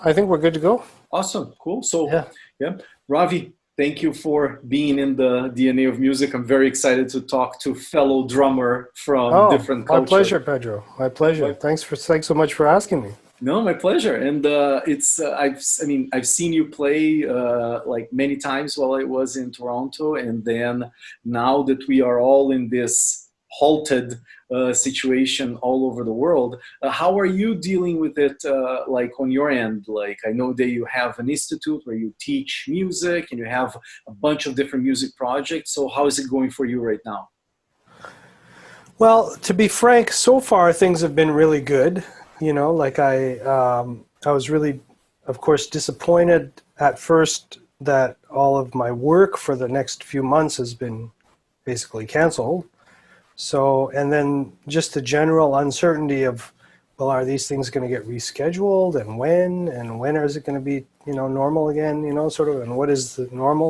I think we're good to go. Awesome, cool. So, Yeah. yeah, Ravi, thank you for being in the DNA of music. I'm very excited to talk to fellow drummer from Oh, different my culture. pleasure, Pedro. My Yeah, pleasure. Thanks so much for asking me. no, my pleasure. And I've seen you play like many times while I was in Toronto, and then now that we are all in this halted situation all over the world, how are you dealing with it? Like on your end, like I know that you have an institute where you teach music, and you have a bunch of different music projects. So how is it going for you right now? Well, to be frank, so far things have been really good. I was really, of course, disappointed at first that all of my work for the next few months has been basically canceled. So, and then just the general uncertainty of, well, are these things going to get rescheduled and when is it going to be, normal again, sort of, and what is the normal?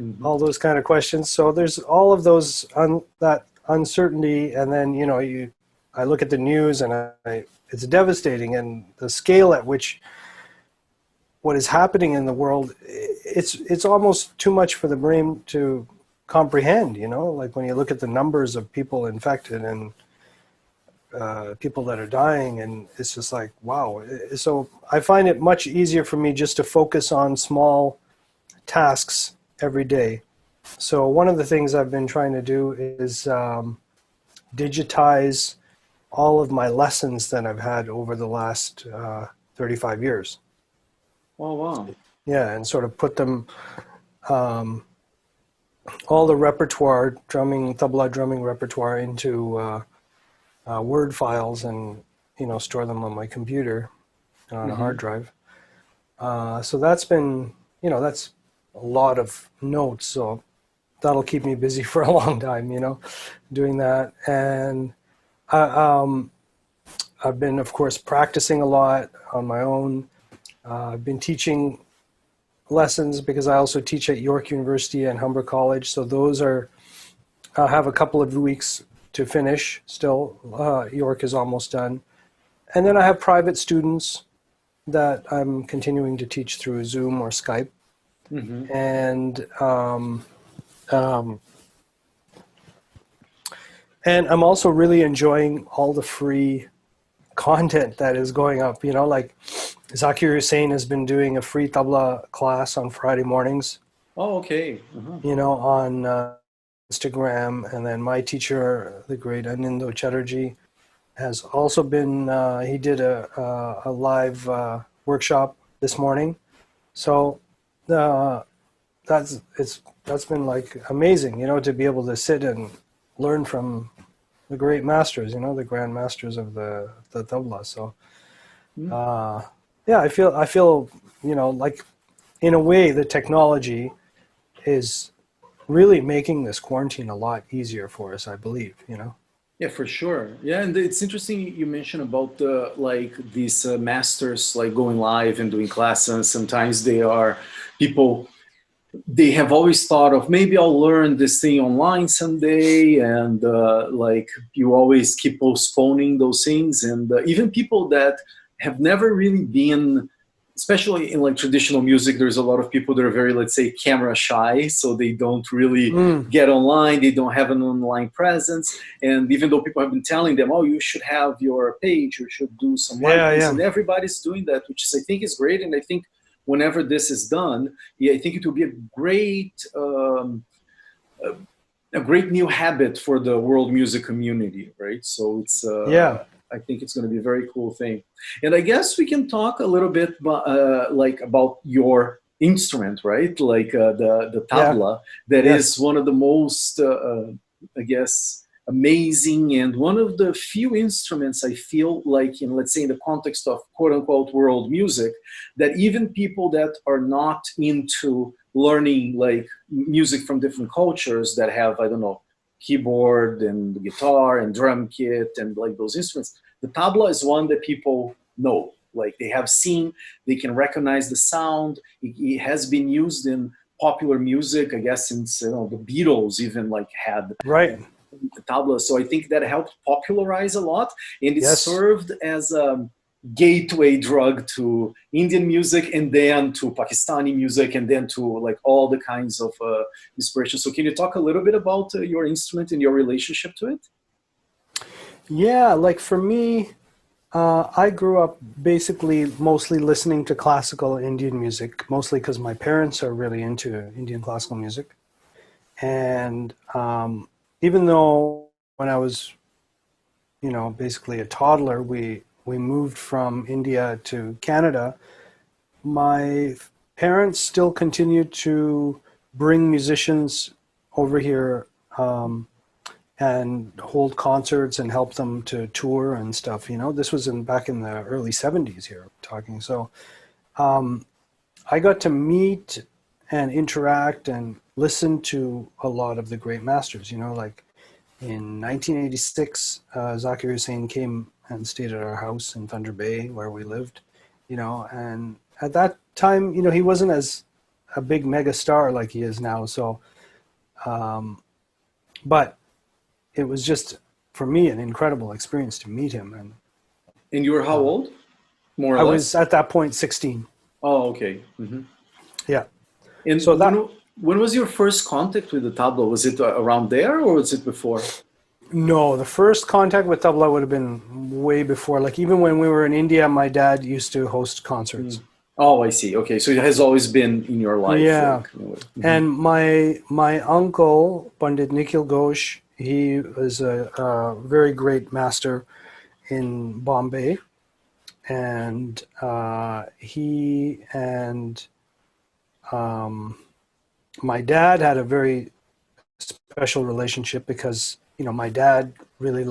Mhm. All those kind of questions. So there's all of those, that uncertainty. And then, I look at the news and it's devastating. And the scale at which what is happening in the world, it's almost too much for the brain to comprehend, like when you look at the numbers of people infected and people that are dying, and it's just like, wow. So I find it much easier for me just to focus on small tasks every day. So one of the things I've been trying to do is digitize all of my lessons that I've had over the last 35 years. Oh, wow. Yeah, and sort of put them, um, all the repertoire, drumming, tabla drumming repertoire into Word files, and store them on my computer on a hard Hmm. drive. So that's been, that's a lot of notes. So that'll keep me busy for a long time, doing that. And I, I've been, of course, practicing a lot on my own. I've been teaching lessons because I also teach at York University and Humber College. So those are, I have a couple of weeks to finish still. York is almost done. And then I have private students that I'm continuing to teach through Zoom or Skype. Hmm. And um, and I'm also really enjoying all the free content that is going up. Like Zakir Hussain has been doing a free tabla class on Friday mornings, Oh, okay. Uh-huh. on Instagram. And then my teacher, the great Anindo Chatterjee, has also been, he did a live workshop this morning. So uh, that's been like amazing, to be able to sit and learn from the great masters, the grand masters of the tabla. So uh, yeah, I feel like in a way the technology is really making this quarantine a lot easier for us. I believe. Yeah, for sure. Yeah, and it's interesting you mentioned about the like these masters like going live and doing classes. Sometimes they are people they have always thought of maybe I'll learn this thing online someday, and like you always keep postponing those things, and even people that have never really been, especially in like traditional music, there's a lot of people that are very, let's say, camera shy, so they don't really Mm, get online, they don't have an online presence, and even though people have been telling them, oh, you should have your page, you should do some live yeah, things, yeah, and everybody's doing that, which is I think is great, and I think whenever this is done, yeah, I think it will be a great new habit for the world music community, right? So it's yeah, I think it's going to be a very cool thing. And I guess we can talk a little bit like about your instrument, right? Like the yeah, tabla, that is yes, one of the most I guess amazing, and one of the few instruments I feel like, in, let's say, in the context of quote unquote world music, that even people that are not into learning like music from different cultures that have, I don't know, keyboard and guitar and drum kit and like those instruments, the tabla is one that people know, like they have seen, they can recognize the sound. It has been used in popular music, I guess, since the Beatles even like had right, the tabla. So I think that helped popularize a lot, and it yes, served as gateway drug to Indian music, and then to Pakistani music, and then to like all the kinds of inspiration. So can you talk a little bit about your instrument and your relationship to it? Yeah, like for me, I grew up basically mostly listening to classical Indian music, mostly because my parents are really into Indian classical music. And even though when I was, basically a toddler, we moved from India to Canada, my parents still continued to bring musicians over here and hold concerts and help them to tour and stuff. This was in back in the early '70s here talking. So I got to meet and interact and listen to a lot of the great masters. Like in 1986, Zakir Hussain came and stayed at our house in Thunder Bay where we lived. And at that time, he wasn't as a big mega star like he is now. So, but it was just for me an incredible experience to meet him. And And you were how old, more or I was less? at that point 16. Oh, okay. Hmm. Yeah. So And that when was your first contact with the tabla? Was it around there, or was it before? No, the first contact with tabla would have been way before. Like even when we were in India, my dad used to host concerts. Mm. Oh, I see. Okay, so it has always been in your life, Yeah, like in a way. Hmm. and my uncle Pandit Nikhil Ghosh, he was a very great master in Bombay, and he and um, my dad had a very special relationship because my dad really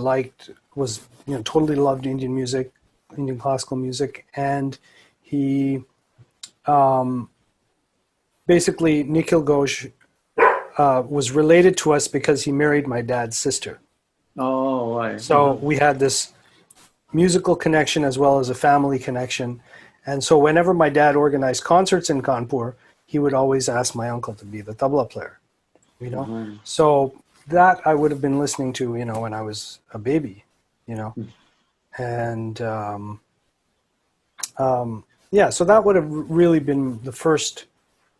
was totally loved Indian music, Indian classical music, and he basically Nikhil Ghosh was related to us because he married my dad's sister. Oh, right. So we had this musical connection as well as a family connection. And so whenever my dad organized concerts in Kanpur, he would always ask my. To be the tabla player, you know. Uh-huh. So that I would have been listening to, when I was a baby, you know. And yeah, so that would have really been the first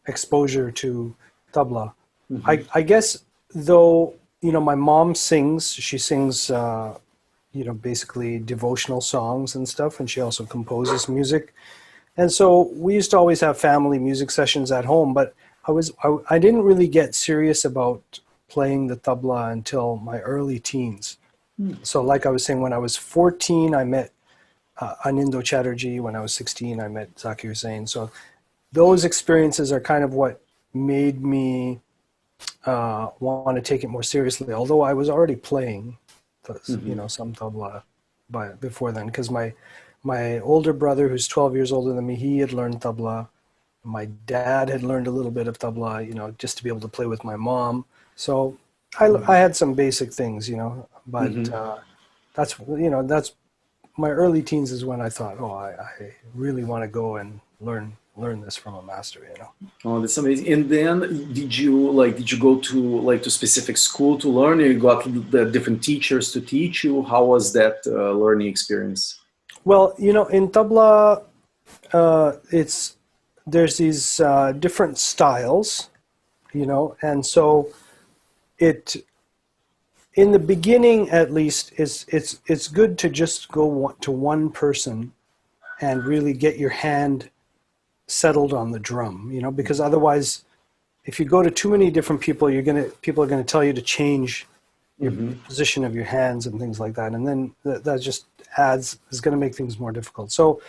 exposure to tabla. Hmm. I guess though, my mom sings. She sings, basically devotional songs and stuff, and she also composes music. And so we used to always have family music sessions at home, but I didn't really get serious about playing the tabla until my early teens. So like I was saying, when I was 14, I met Anindo Chatterjee. When I was 16, I met Zakir Hussain. So those experiences are kind of what made me want to take it more seriously. Although I was already playing, Hmm. some tabla, before then, because my older brother, who's 12 years older than me, he had learned tabla. My dad had learned a little bit of tabla, just to be able to play with my mom. So I had some basic things, but Hmm. that's my early teens is when I thought, oh, I really want to go and learn this from a master. Oh, that's amazing. And then did you go to specific school to learn? Or you got the different teachers to teach you? How was that learning experience? Well, in tabla, it's there's these different styles, and so it in the beginning at least it's good to just go to one person and really get your hand settled on the drum, because otherwise if you go to too many different people, people are going to tell you to change your Hmm. position of your hands and things like that, and then that just is going to make things more difficult. So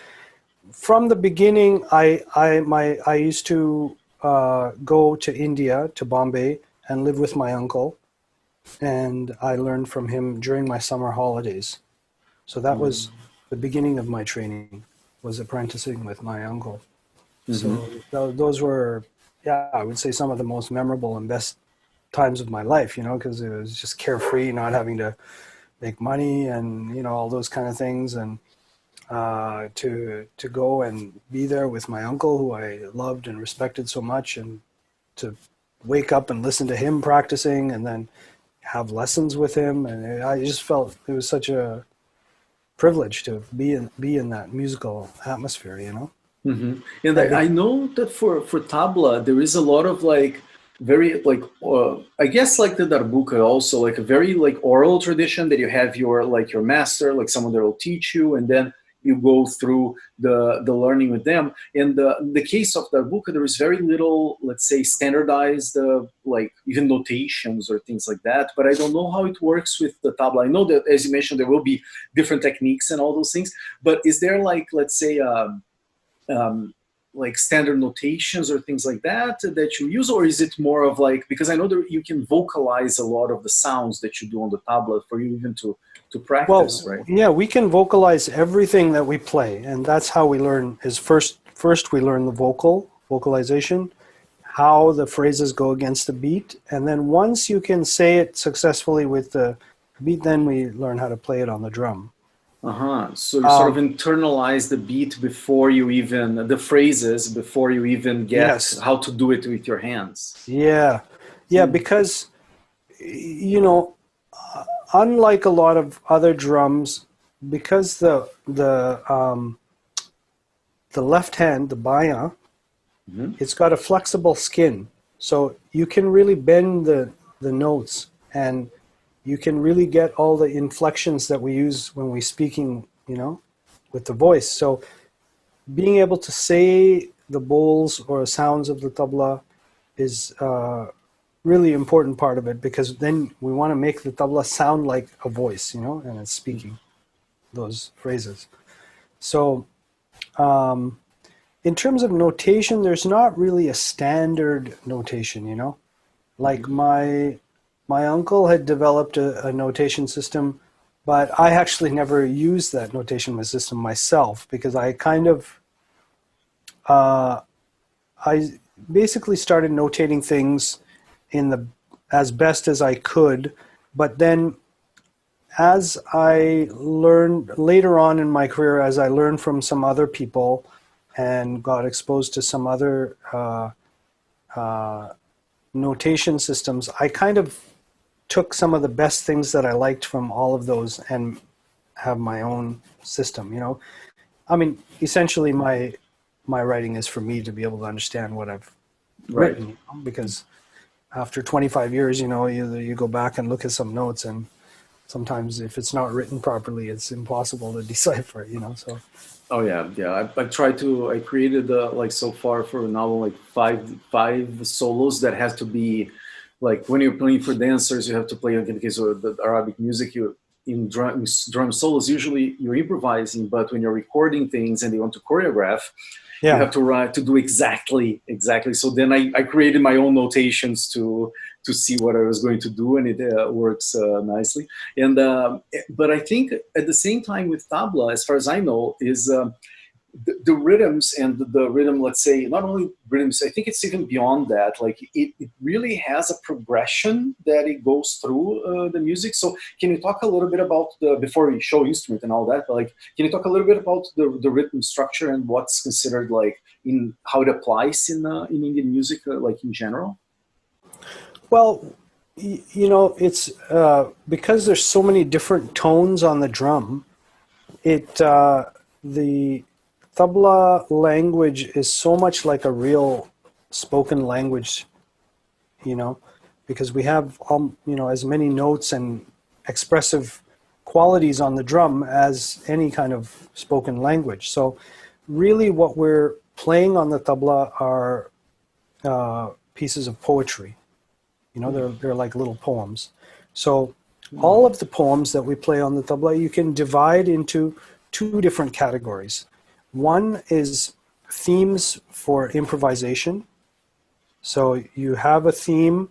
from the beginning, I used to go to India, to Bombay, and live with my uncle, and I learned from him during my summer holidays. So that was the beginning of my training, was apprenticing with my uncle. Hmm. So those were, yeah, I would say some of the most memorable and best times of my life, because it was just carefree, not having to make money and all those kind of things, and to go and be there with my uncle, who I loved and respected so much, and to wake up and listen to him practicing, and then have lessons with him, and I just felt it was such a privilege to be in that musical atmosphere, you know. And And I know that for tabla there is a lot of like very like I guess like the darbuka also like a very like oral tradition that you have your master, like someone that will teach you, and then you go through the learning with them. In the case of darbuka, there is very little, let's say, standardized like even notations or things like that. But I don't know how it works with the tabla. I know that, as you mentioned, there will be different techniques and all those things. But is there like, let's say, um, like standard notations or things like that that you use, or is it more of like, because I know that you can vocalize a lot of the sounds that you do on the tablet for you even to practice, well, right? yeah, we can vocalize everything that we play, and that's how we learn. Is first we learn the vocalization, how the phrases go against the beat, and then once you can say it successfully with the beat, then we learn how to play it on the drum. So you sort of Um, internalize the beat before you even the phrases before you even get yes, how to do it with your hands. yeah, yeah, because you know, unlike a lot of other drums, because the left hand, the baya, Mhm. it's got a flexible skin, so you can really bend the notes, and you can really get all the inflections that we use when we're speaking, you know, with the voice. So being able to say the bowls or sounds of the tabla is really important part of it, because then we want to make the tabla sound like a voice, you know, and it's speaking those phrases. So in terms of notation, there's not really a standard notation, you know. Like my uncle had developed a notation system, but I actually never used that notation system myself, because I kind of uh, I basically started notating things in the as best as I could, but then as I learned later on in my career, as I learned from some other people and got exposed to some other notation systems, I kind of took some of the best things that I liked from all of those and have my own system. You know, I mean, essentially, my writing is for me to be able to understand what I've Right. written, you know, because after 25 years, you know, you go back and look at some notes, and sometimes if it's not written properly, it's impossible to decipher it, you know. So Oh yeah, yeah. I tried to. I created like so far for an album like five solos that has to be like when you're playing for dancers, you have to play. Like in the case of the Arabic music, you in drum solos usually you're improvising, but when you're recording things and you want to choreograph, you yeah. have to write to do exactly. So then I created my own notations to see what I was going to do, and it works nicely. And but I think at the same time with tabla, as far as I know, is the rhythms and the rhythm, let's say, not only rhythms, I think it's even beyond that. Like it really has a progression that it goes through the music. So can you talk a little bit about before we show instrument and all that, but like, can you talk a little bit about the rhythm structure and what's considered like in how it applies in Indian music, like in general? Well, you know, it's because there's so many different tones on the drum. It the tabla language is so much like a real spoken language, you know, because we have you know, as many notes and expressive qualities on the drum as any kind of spoken language. So really what we're playing on the tabla are pieces of poetry. You know, they're like little poems. So all of the poems that we play on the tabla, you can divide into two different categories. One is themes for improvisation. So you have a theme,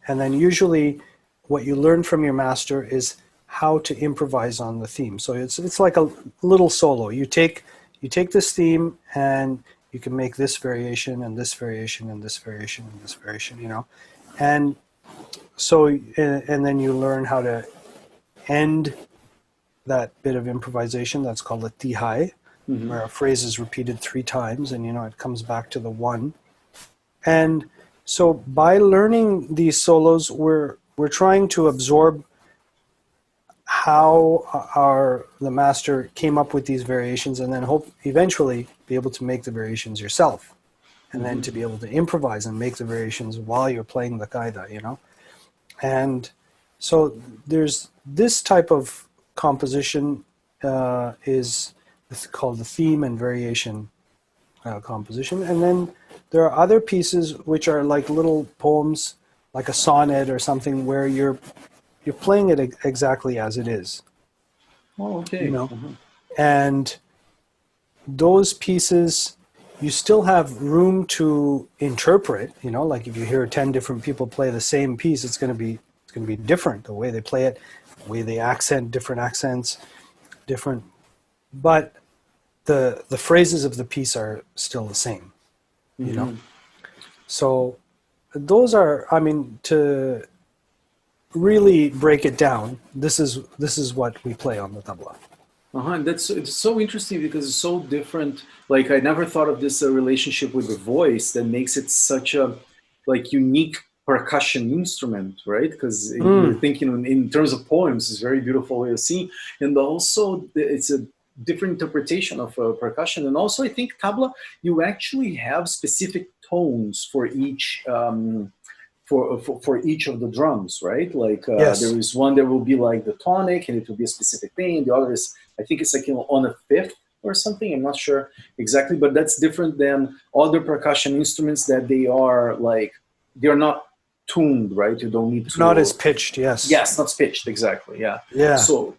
and then usually what you learn from your master is how to improvise on the theme. So it's like a little solo. You take this theme, and you can make this variation and this variation and this variation and this variation, you know. And so and then you learn how to end that bit of improvisation. That's called a tihai, Hmm. where a phrase is repeated 3 times, and you know, it comes back to the one. And so by learning these solos, we're trying to absorb how the master came up with these variations, and then hope eventually be able to make the variations yourself, and then to be able to improvise and make the variations while you're playing the qaida, you know. And so there's this type of composition is called the theme and variation composition, and then there are other pieces which are like little poems, like a sonnet or something, where you're playing it exactly as it is, Oh, okay. you know. And those pieces, you still have room to interpret, you know, like if you hear 10 different people play the same piece, it's going to be different, the way they play it, the way they accent, different accents, different, but the phrases of the piece are still the same, you know. So those are, I mean, to really break it down, this is what we play on the tabla. And it's so interesting because it's so different. Like I never thought of this relationship with the voice that makes it such a like unique percussion instrument, right? Because you're thinking in terms of poems, it's a very beautiful way of seeing, and also it's a different interpretation of percussion. And also, I think tabla, you actually have specific tones for each. For each of the drums, right? Like Yes. there is one that will be like the tonic, and it will be a specific thing. The other is, I think it's like, you know, on a fifth or something. I'm not sure exactly, but that's different than other percussion instruments that they are like they're not tuned, right? You don't need to. Not as pitched, yes. Yes, not pitched exactly. Yeah. Yeah. So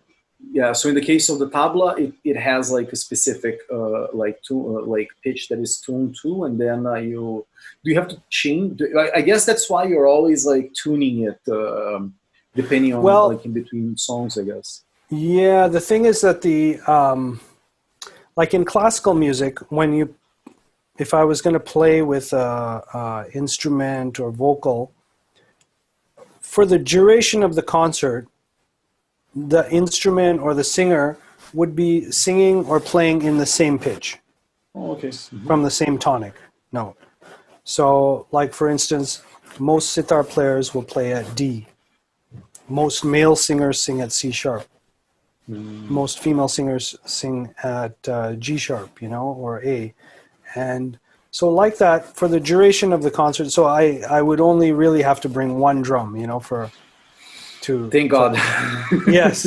yeah, so in the case of the tabla, it has like a specific like pitch that is tuned to, and then you have to change. I guess that's why you're always like tuning it depending on like in between songs, I guess. Yeah, the thing is that the like in classical music, if I was going to play with a instrument or vocal, for the duration of the concert, the instrument or the singer would be singing or playing in the same pitch. Oh, okay. From the same tonic note. So, like for instance, most sitar players will play at D. Most male singers sing at C sharp. Most female singers sing at G sharp, you know, or A. And so like that, for the duration of the concert, so I would only really have to bring one drum, you know, Thank God. Yes.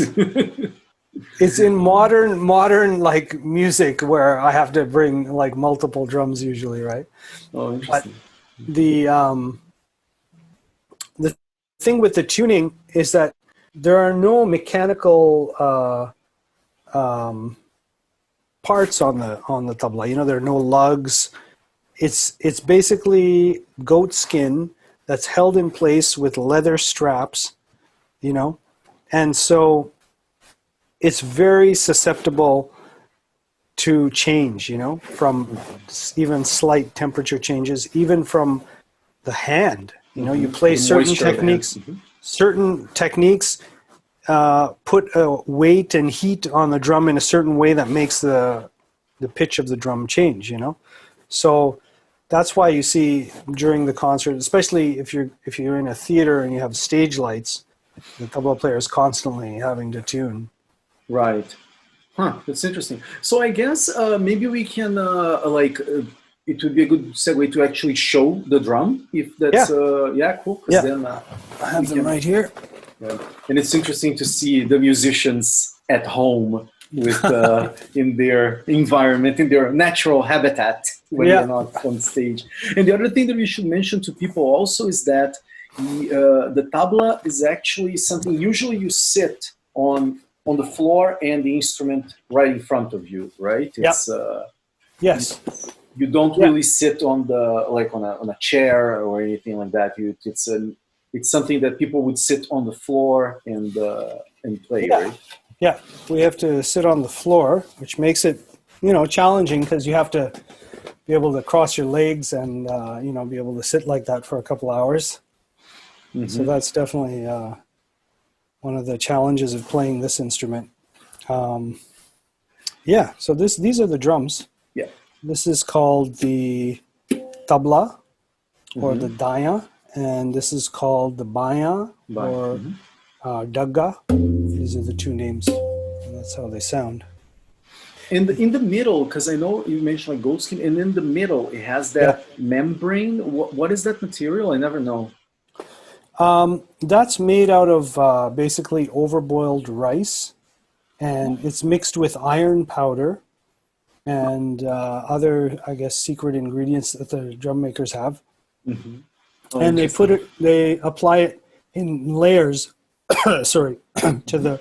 It's in modern like music where I have to bring like multiple drums usually, right? Oh, interesting. But the thing with the tuning is that there are no mechanical parts on the tabla. You know, there are no lugs. It's basically goat skin that's held in place with leather straps, you know, and so it's very susceptible to change, you know, from even slight temperature changes, even from the hand. You know, you play certain techniques. Certain techniques put a weight and heat on the drum in a certain way that makes the pitch of the drum change, you know. So that's why you see during the concert, especially if you're in a theater and you have stage lights, the tabla player is constantly having to tune. Right. Huh, that's interesting. So I guess maybe we can it would be a good segue to actually show the drum, if that's cool. Yeah, then I have them right here. Yeah. And it's interesting to see the musicians at home with in their environment, in their natural habitat when they're not on stage. And the other thing that we should mention to people also is that the tabla is actually something usually you sit on the floor and the instrument right in front of you, right? It's yes. You don't really sit on the on a chair or anything like that. It's something that people would sit on the floor and play, right? Yeah, we have to sit on the floor, which makes it, you know, challenging because you have to be able to cross your legs and you know, be able to sit like that for a couple hours. So that's definitely one of the challenges of playing this instrument. So these are the drums. Yeah. This is called the tabla or the daya, and this is called the baya or dagga. These are the two names, and that's how they sound. And in the middle, because I know you mentioned like goat skin, and in the middle it has Yeah. that membrane. What is that material? I never know. That's made out of basically overboiled rice, and it's mixed with iron powder and other, I guess, secret ingredients that the drum makers have. Hmm. Oh, And interesting. they apply it in layers, sorry, to the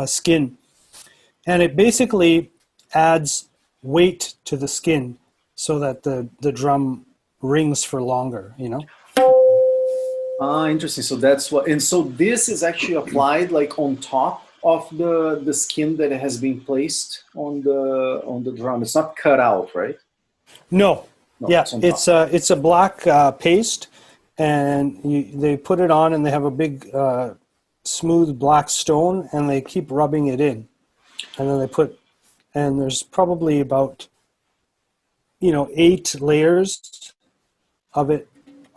skin. And it basically adds weight to the skin so that the drum rings for longer, you know? Ah, interesting. So that's what, and so this is actually applied like on top of the skin that has been placed on the drum. It's not cut out, right? No, No, yeah, it's on top. it's a black paste, and they put it on, and they have a big smooth black stone, and they keep rubbing it in, and then and there's probably about 8 layers of it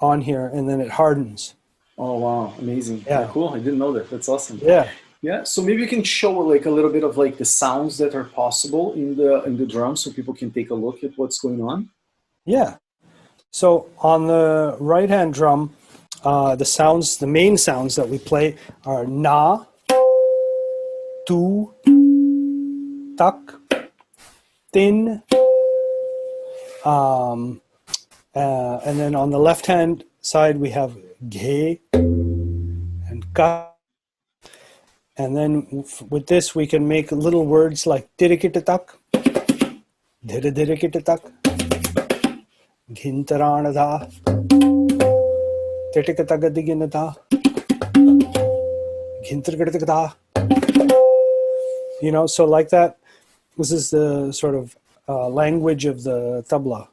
on here, and then it hardens. Oh wow, amazing. Yeah, Yeah, cool. I didn't know that. That's awesome. yeah, Yeah, so maybe you can show like a little bit of like the sounds that are possible in the drum so people can take a look at what's going on. yeah. So on the right hand drum, the main sounds that we play are na, tu, tak, tin, um, and then on the left hand side we have ge and ka. And then with this we can make little words like dirikitatak, dirikitatak, dhintaranada, titikatagadiginada, gintargadagada. So like that. This is the sort of language of the tabla.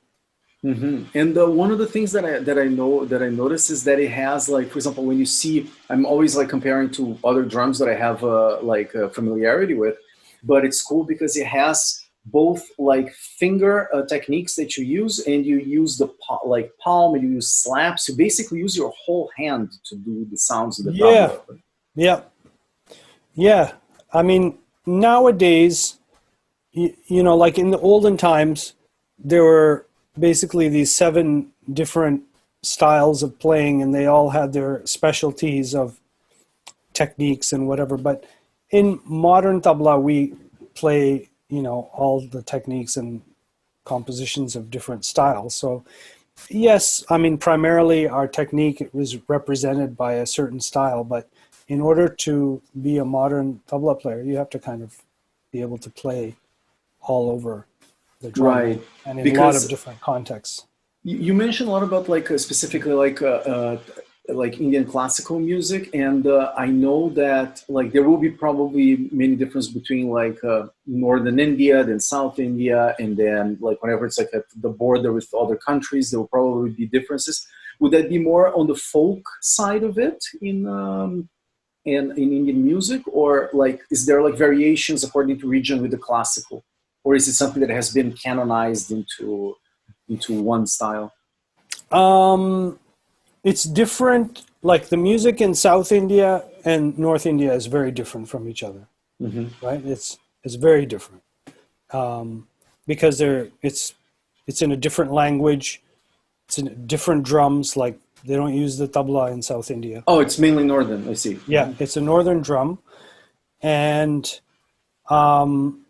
Hmm. And one of the things that I notice is that it has like, for example, when you see, I'm always like comparing to other drums that I have familiarity with, but it's cool because it has both like finger techniques that you use, and you use the like palm, and you use slaps. You basically use your whole hand to do the sounds of the Yeah, tabla. yeah, yeah. I mean, nowadays, like in the olden times, there were basically these 7 different styles of playing, and they all had their specialties of techniques and whatever. But in modern tabla, we play, all the techniques and compositions of different styles. So yes, I mean, primarily our technique was represented by a certain style, but in order to be a modern tabla player, you have to kind of be able to play all over the drum Right. and in a lot of Because different contexts. you mentioned a lot about like specifically like Indian classical music, and I know that like there will be probably many differences between like northern India, then South India, and then like whenever it's like at the border with other countries, there will probably be differences. Would that be more on the folk side of it in Indian music, or like is there like variations according to region with the classical, or is it something that has been canonized into one style? Um, it's different. Like the music in South India and North India is very different from each other, Hmm. right? It's very different because it's in a different language. It's in different drums. Like they don't use the tabla in South India. Oh, it's mainly northern. I see. Yeah, Hmm. it's a northern drum, and um,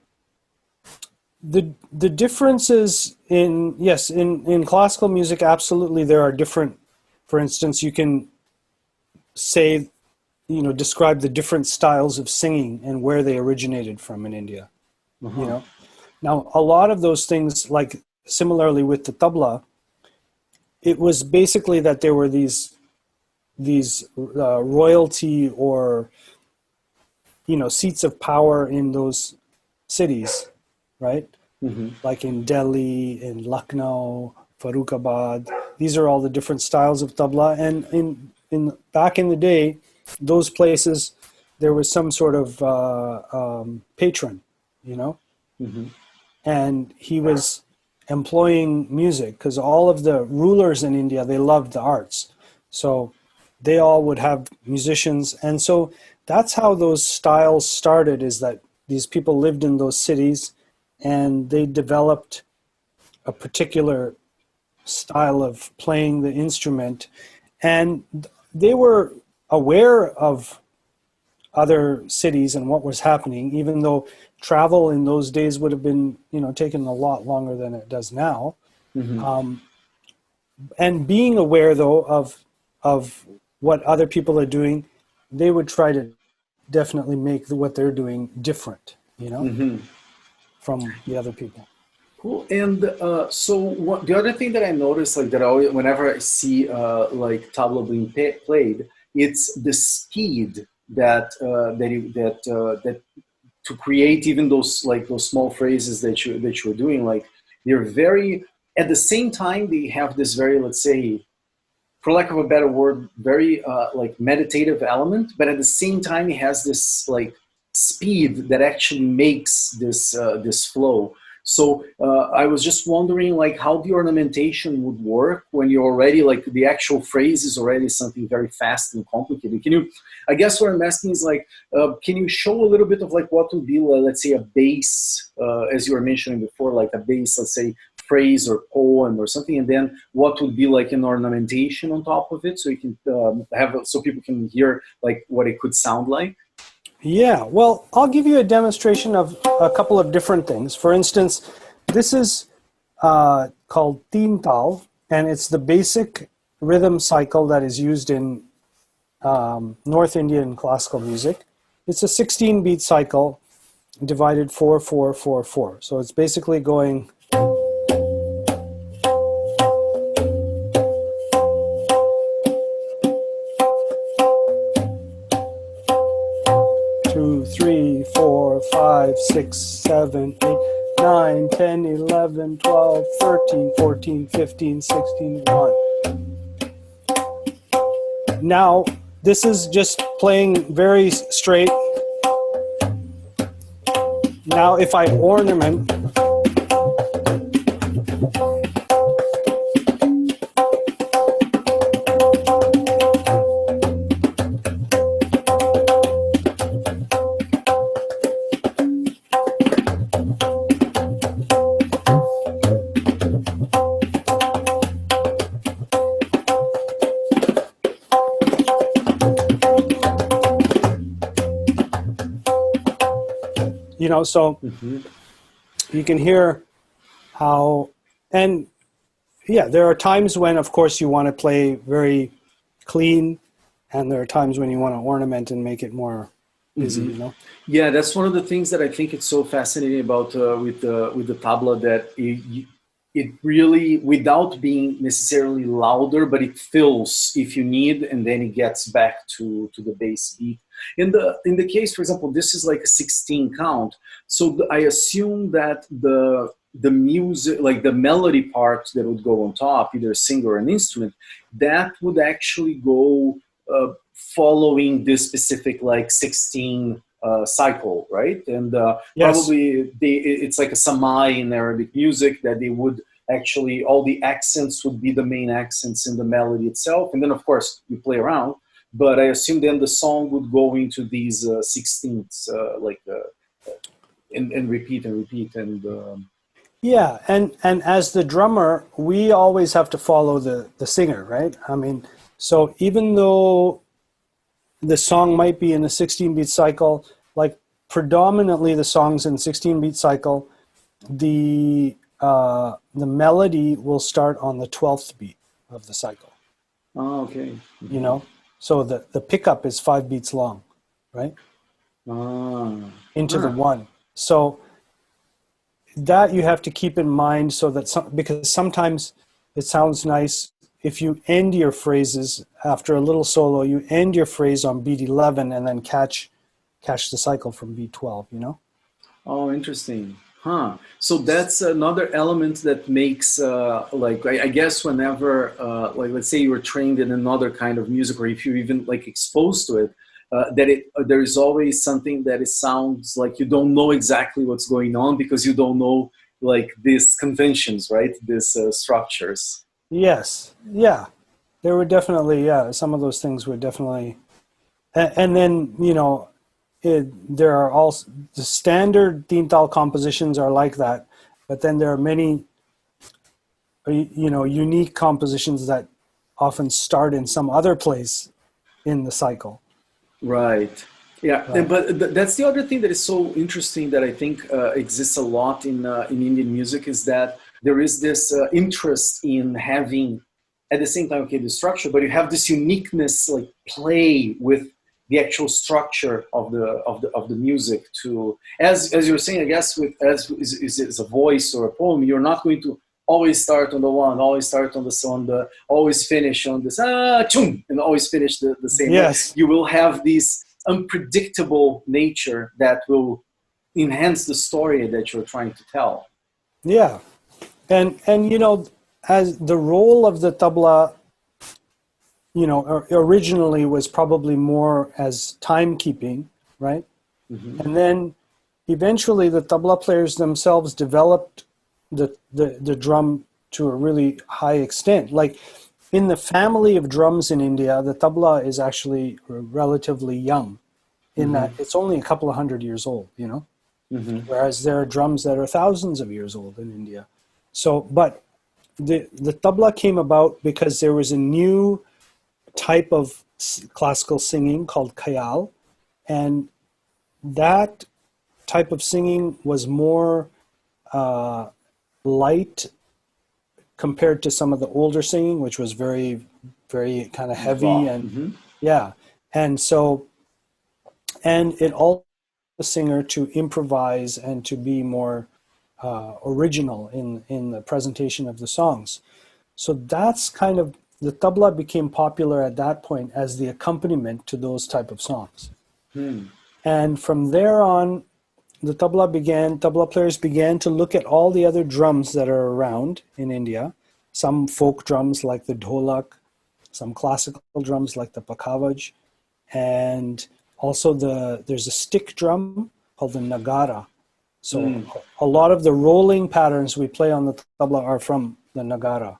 the differences in yes in classical music, absolutely there are different. For instance, you can say, describe the different styles of singing and where they originated from in India. You Uh-huh. know, now a lot of those things, like similarly with the tabla, it was basically that there were these royalty or seats of power in those cities, right? Hmm. Like in Delhi, in Lucknow, Farrukhabad. These are all the different styles of tabla. And in back in the day, those places there was some sort of patron, you know, Hmm. and he was employing music because all of the rulers in India, they loved the arts, so they all would have musicians, and so that's how those styles started, is that these people lived in those cities and they developed a particular style of playing the instrument, and they were aware of other cities and what was happening, even though travel in those days would have been, taken a lot longer than it does now. Hmm. And being aware, though, of what other people are doing, they would try to definitely make what they're doing different, Hmm. from the other people. Cool. And so the other thing that I noticed, like that, whenever I see like tabla being played, it's the speed that to create even those like those small phrases that you're doing. Like they're very at the same time they have this very, let's say, for lack of a better word, very like meditative element, but at the same time, it has this like speed that actually makes this flow. So I was just wondering, like, how the ornamentation would work when you're already like the actual phrase is already something very fast and complicated. Can you? I guess what I'm asking is like, can you show a little bit of like what would be, let's say, a bass, as you were mentioning before, like a bass, let's say, phrase or poem or something, and then what would be like an ornamentation on top of it, so you can have so people can hear like what it could sound like. Yeah, well, I'll give you a demonstration of a couple of different things. For instance, this is called Tintal, and it's the basic rhythm cycle that is used in North Indian classical music. It's a 16-beat cycle divided 4, 4, 4, 4. So it's basically going 2, 3, 4, 5, 6, 7, 8, 9, 10, 11, 12, 13, 14, 15, 16, 1. Now, this is just playing very straight. Now, if I ornament, so Mm-hmm. you can hear how, and yeah, there are times when, of course, you want to play very clean, and there are times when you want to ornament and make it more Mm-hmm. busy. Yeah, that's one of the things that I think it's so fascinating about with the tabla, that it really, without being necessarily louder, but it fills if you need, and then it gets back to the bass beat. In the case, for example, this is like a 16 count, so I assume that the music, like the melody part that would go on top, either a singer or an instrument, that would actually go following this specific like 16 cycle, right? And Yes. probably it's like a samai in Arabic music, that they would actually, all the accents would be the main accents in the melody itself, and then of course you play around. But I assume then the song would go into these 16ths, and repeat and repeat and. Yeah, and as the drummer, we always have to follow the singer, right? I mean, so even though the song might be in a 16-beat cycle, like predominantly the songs in 16-beat cycle, the melody will start on the 12th beat of the cycle. Oh, okay. You Mm-hmm. know, so the pickup is 5 beats long, right? Ah. Into the Ah. one. So that you have to keep in mind, so that because sometimes it sounds nice if you end your phrases after a little solo, you end your phrase on beat 11 and then catch the cycle from beat 12. Oh, interesting. Huh. So that's another element that makes, like, I guess whenever, like, let's say you were trained in another kind of music, or if you're even like exposed to it, that there is always something that it sounds like you don't know exactly what's going on, because you don't know like these conventions, right? These structures. Yes, yeah, there were definitely, yeah, some of those things were definitely And then, there are also the standard Tintal compositions are like that, but then there are many, unique compositions that often start in some other place in the cycle. Right. Yeah, Right. but that's the other thing that is so interesting that I think exists a lot in Indian music is that there is this interest in having, at the same time, okay, the structure, but you have this uniqueness, like play with the actual structure of the music. To as you were saying, I guess with as is a voice or a poem, you're not going to always start on the one, always start on the always finish on this chum, and always finish the same way. Yes. You will have this unpredictable nature that will enhance the story that you're trying to tell. Yeah. And as the role of the tabla, originally was probably more as timekeeping, right? Mm-hmm. And then eventually the tabla players themselves developed the drum to a really high extent. Like in the family of drums in India, the tabla is actually relatively young in Mm-hmm. that it's only a couple of hundred years old, Mm-hmm. whereas there are drums that are thousands of years old in India. So, but the tabla came about because there was a new type of classical singing called khayal, and that type of singing was more light compared to some of the older singing, which was very, very kind of heavy and Mm-hmm. yeah. And so, and it all the singer to improvise and to be more original in the presentation of the songs. So that's kind of the tabla became popular at that point as the accompaniment to those type of songs. Hmm. And from there on, tabla players began to look at all the other drums that are around in India, some folk drums like the dholak, some classical drums like the pakavaj, and also there's a stick drum called the nagara. So Hmm. a lot of the rolling patterns we play on the tabla are from the nagara,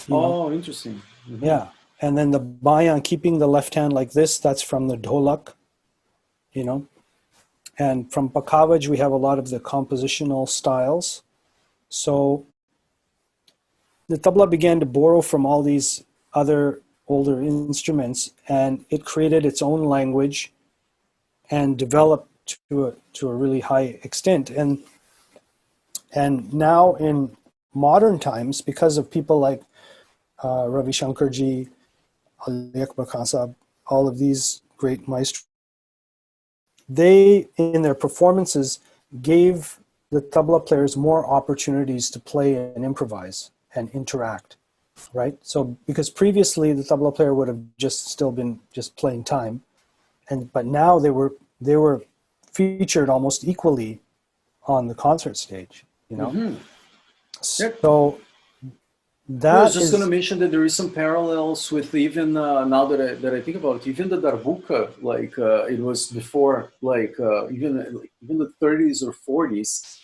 you know. Oh, interesting. Mm-hmm. Yeah. And then the bayan, keeping the left hand like this, that's from the dholak, you know. And from Pakavaj, we have a lot of the compositional styles. So the tabla began to borrow from all these other older instruments, and it created its own language and developed to a really high extent. And now in modern times, because of people like Ravi Shankarji, Ali Akbar Khan Sahab, all of these great maestros, they, in their performances, gave the tabla players more opportunities to play and improvise and interact, right? So because previously the tabla player would have just still been just playing time, but now they were featured almost equally on the concert stage, you know. Mm-hmm. Yeah. So No, I was that just going to is mention that there is some parallels with even now that I think about it, even the darbuka, like it was before, like even the 30s or 40s.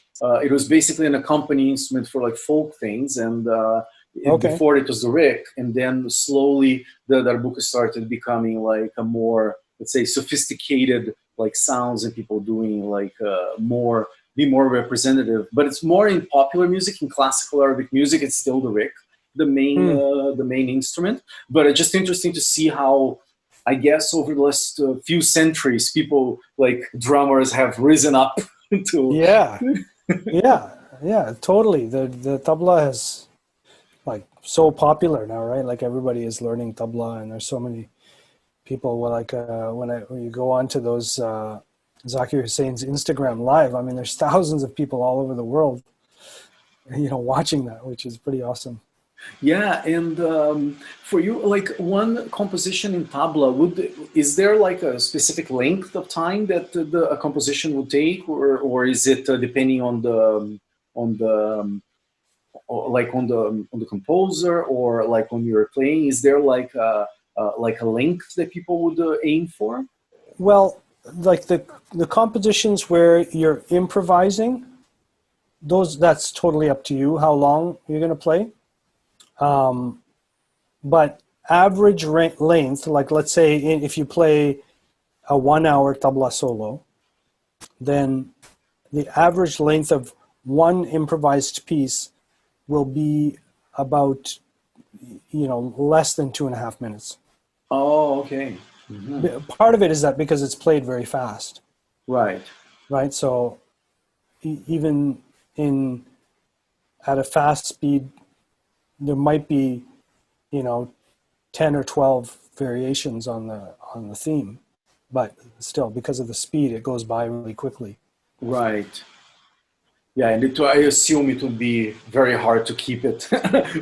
It was basically an accompanying instrument for like folk things, and okay. before it was the rick, and then slowly the darbuka started becoming like a more, let's say, sophisticated like sounds and people doing like more be more representative. But it's more in popular music, in classical Arabic music. It's still the rick, Hmm. the main instrument. But it's just interesting to see how, I guess, over the last few centuries, people like drummers have risen up to. Yeah, yeah, yeah, totally. The tabla has like so popular now, right? Like everybody is learning tabla, and there's so many people. Well, like when you go on to those Zakir Hussein's Instagram live, I mean, there's thousands of people all over the world, watching that, which is pretty awesome. Yeah, and for you, like one composition in tabla, is there like a specific length of time that a composition would take, or is it depending on the or like on the composer, or like when you're playing? Is there like a length that people would aim for? Well, like the compositions where you're improvising, those that's totally up to you how long you're going to play. But average length, like let's say if you play a 1 hour tabla solo, then the average length of one improvised piece will be about, less than 2.5 minutes. Oh, okay. Hmm. Part of it is that because it's played very fast, Right. right? So even in at a fast speed, there might be, you know, 10 or 12 variations on the theme, but still, because of the speed, it goes by really quickly. Right. Yeah, and I assume it would be very hard to keep it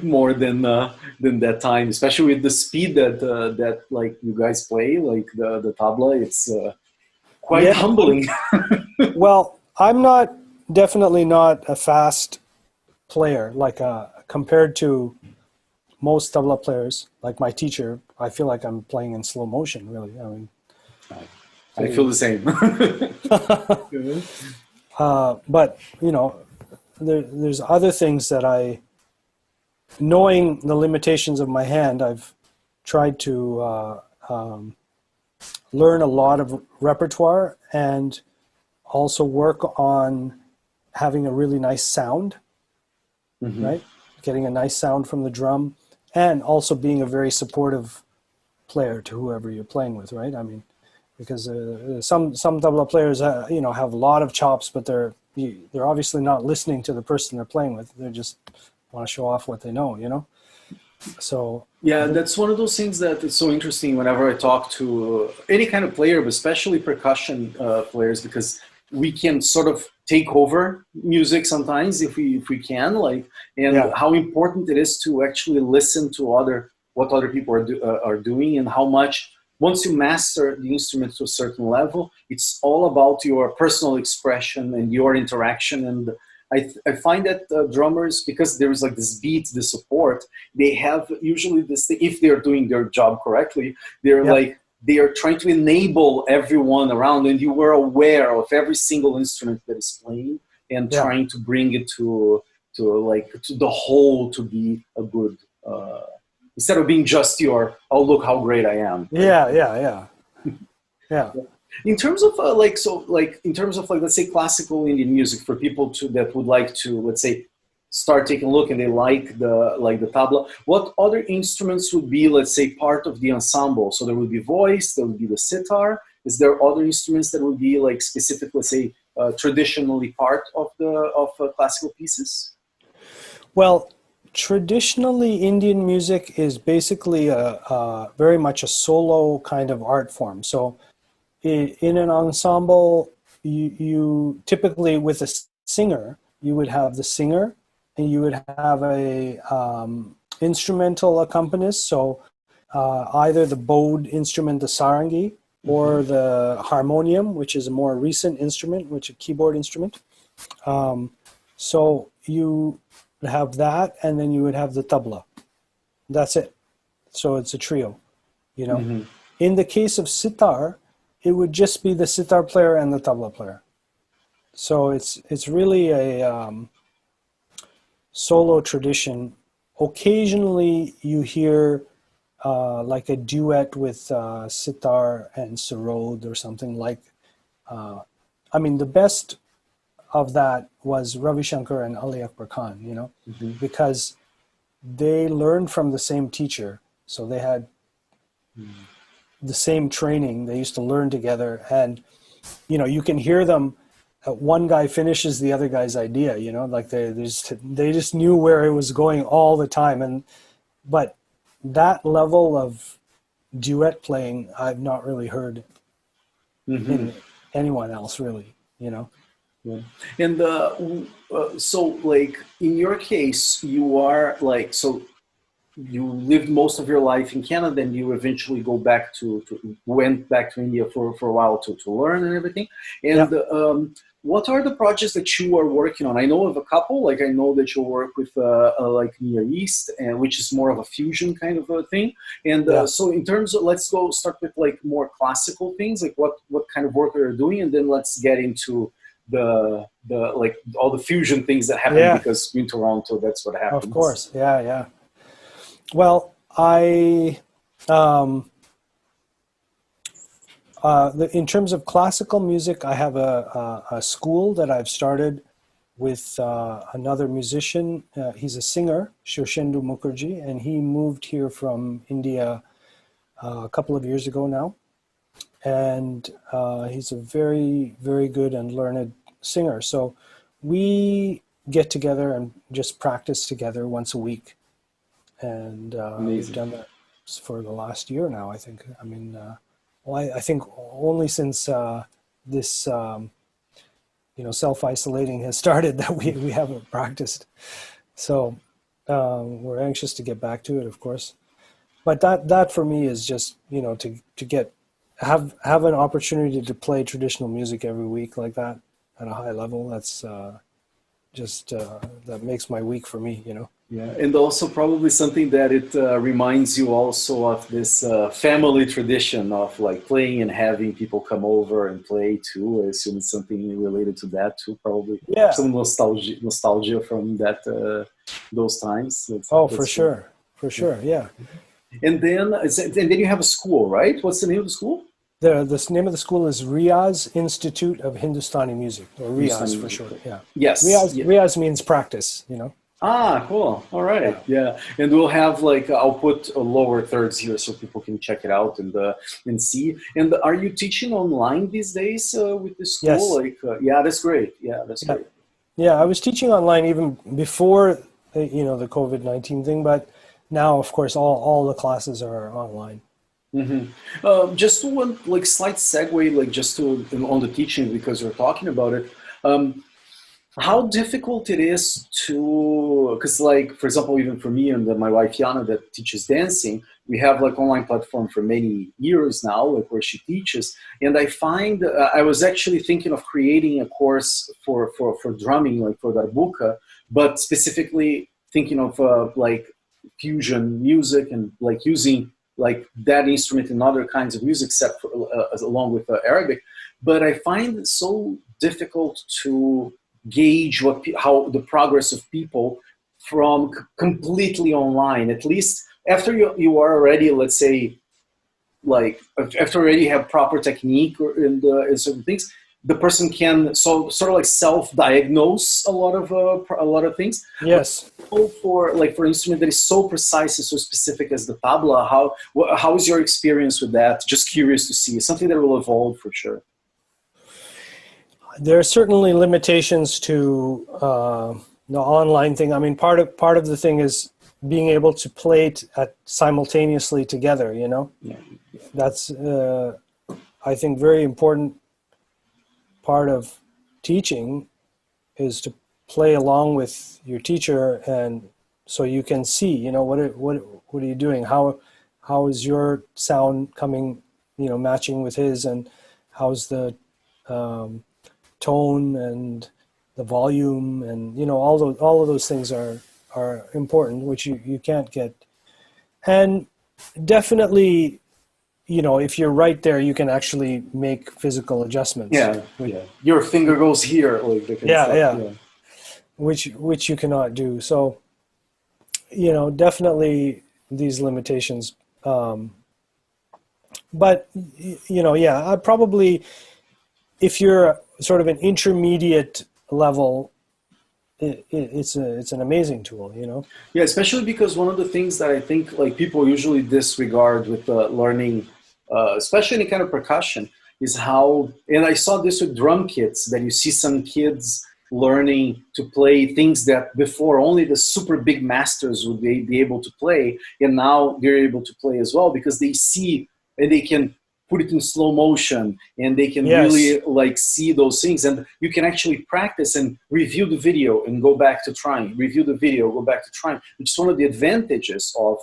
more than that time, especially with the speed that like you guys play, like the tabla. It's quite Yeah. humbling. Well, I'm not definitely not a fast player, like compared to most tabla players, like my teacher. I feel like I'm playing in slow motion, really. I mean, I feel the same. but there's other things that knowing the limitations of my hand, I've tried to learn a lot of repertoire and also work on having a really nice sound, Hmm. right? Getting a nice sound from the drum, and also being a very supportive player to whoever you're playing with, right? I mean, because some tabla players, have a lot of chops, but they're obviously not listening to the person they're playing with. They just want to show off what they know. So Yeah, that's one of those things that is so interesting whenever I talk to any kind of player, but especially percussion players, because we can sort of take over music sometimes if we can, like, and yeah, how important it is to actually listen to what other people are doing, and how much once you master the instrument to a certain level, it's all about your personal expression and your interaction. And I find that drummers, because there is like this beat, the support, they have usually this thing, if they're doing their job correctly, they're yep, like, they are trying to enable everyone around, and you were aware of every single instrument that is playing, and yeah, trying to bring it to the whole to be a good, instead of being just your, oh look how great I am, right? yeah, yeah, yeah, yeah. In terms of in terms of, like, let's say classical Indian music, for people that would like to, let's say, start taking a look, and they like the tabla, what other instruments would be, let's say, part of the ensemble? So there would be voice, there would be the sitar. Is there other instruments that would be like specific, let's say, traditionally part of the of classical pieces? Well, traditionally, Indian music is basically a very much a solo kind of art form. So, in an ensemble, you typically, with a singer, you would have the singer, and you would have a instrumental accompanist. So, either the bowed instrument, the sarangi, Hmm. or the harmonium, which is a more recent instrument, which is a keyboard instrument. So you would have that, and then you would have the tabla. That's it. So it's a trio, you know. Hmm. In the case of sitar, it would just be the sitar player and the tabla player. So it's really a solo tradition. Occasionally, you hear like a duet with sitar and sarod or something like. I mean, the best of that was Ravi Shankar and Ali Akbar Khan, Hmm. because they learned from the same teacher. So they had the same training. They used to learn together. And, you can hear them. One guy finishes the other guy's idea, like they just knew where it was going all the time. But that level of duet playing, I've not really heard Hmm. in anyone else, really. Yeah. And so, like, in your case, you are like, so you lived most of your life in Canada, and you eventually went back to India for a while to learn and everything. Yeah. And what are the projects that you are working on? I know of a couple. Like, I know that you work with like Near East, and which is more of a fusion kind of a thing. And Yeah. so, in terms of, let's go start with like more classical things. Like, what kind of work are you doing, and then let's get into the like all the fusion things that happen, Yeah. because in Toronto, that's what Of happens. course. Yeah. Yeah. Well, um, In terms of classical music, I have a school that I've started with another musician. He's a singer, Shoshendu Mukherjee, and he moved here from India a couple of years ago now. And he's a very, very good and learned singer. So we get together and just practice together once a week. And we've Amazing. done that for the last year now, I think. I mean, well, I think only since this, self-isolating has started that we haven't practiced. So we're anxious to get back to it, of course. But that for me is just, to get have an opportunity to play traditional music every week like that at a high level. That's just that makes my week for me. Yeah, and also probably something that it reminds you also of this family tradition of like playing and having people come over and play too. I assume it's something related to that too. Probably Yeah. some nostalgia from that those times. Oh, for That's cool. sure. For sure. Yeah. And then you have a school, right? What's the name of the school? The name of the school is Riyaz Institute of Hindustani Music, or Hindustani Riyaz for music. short. Yeah. Yes. Riyaz Yeah. Riyaz means practice. Ah, cool. All right. Yeah. Yeah. And we'll have like I'll put a lower thirds here so people can check it out and see. And are you teaching online these days with the school? Yes. Like, yeah, that's great. Yeah, that's Yeah. great. Yeah. I was teaching online even before the COVID-19 thing, but now, of course, all the classes are online. Just one like slight segue, like just to on the teaching because you're talking about it. Um, how difficult it is to because like for example even for me and my wife Yana that teaches dancing, we have like online platform for many years now like where she teaches, and I find I was actually thinking of creating a course for drumming like for darbuka, but specifically thinking of like fusion music and like using like that instrument in other kinds of music except for, along with Arabic, but I find it so difficult to gauge how the progress of people from completely online. At least after you are already, let's say, like after already have proper technique or in certain things, the person can sort of like self-diagnose a lot of things. But Yes. for instrument that is so precise and so specific as the tabla, how is your experience with that? Just curious to see. Something that will evolve for sure. There are certainly limitations to the online thing. I mean, part of the thing is being able to play simultaneously together. Yeah. That's I think very important part of teaching is to play along with your teacher, and so you can see, what are you doing? How is your sound coming, matching with his, and how's the um, tone and the volume, and all of those things are important, which you can't get. And definitely, if you're right there, you can actually make physical adjustments. Yeah, yeah. Your finger goes here, like that kind of Yeah, stuff. yeah, Yeah. which you cannot do. So, definitely these limitations. But yeah, I probably, if you're sort of an intermediate level, it's an amazing tool. Yeah, especially because one of the things that I think like people usually disregard with learning, especially any kind of percussion, is how. And I saw this with drum kits that you see some kids learning to play things that before only the super big masters would be able to play, and now they're able to play as well because they see and they can put it in slow motion and they can Yes. really like see those things, and you can actually practice and review the video and go back to trying, review the video, go back to trying, which is one of the advantages of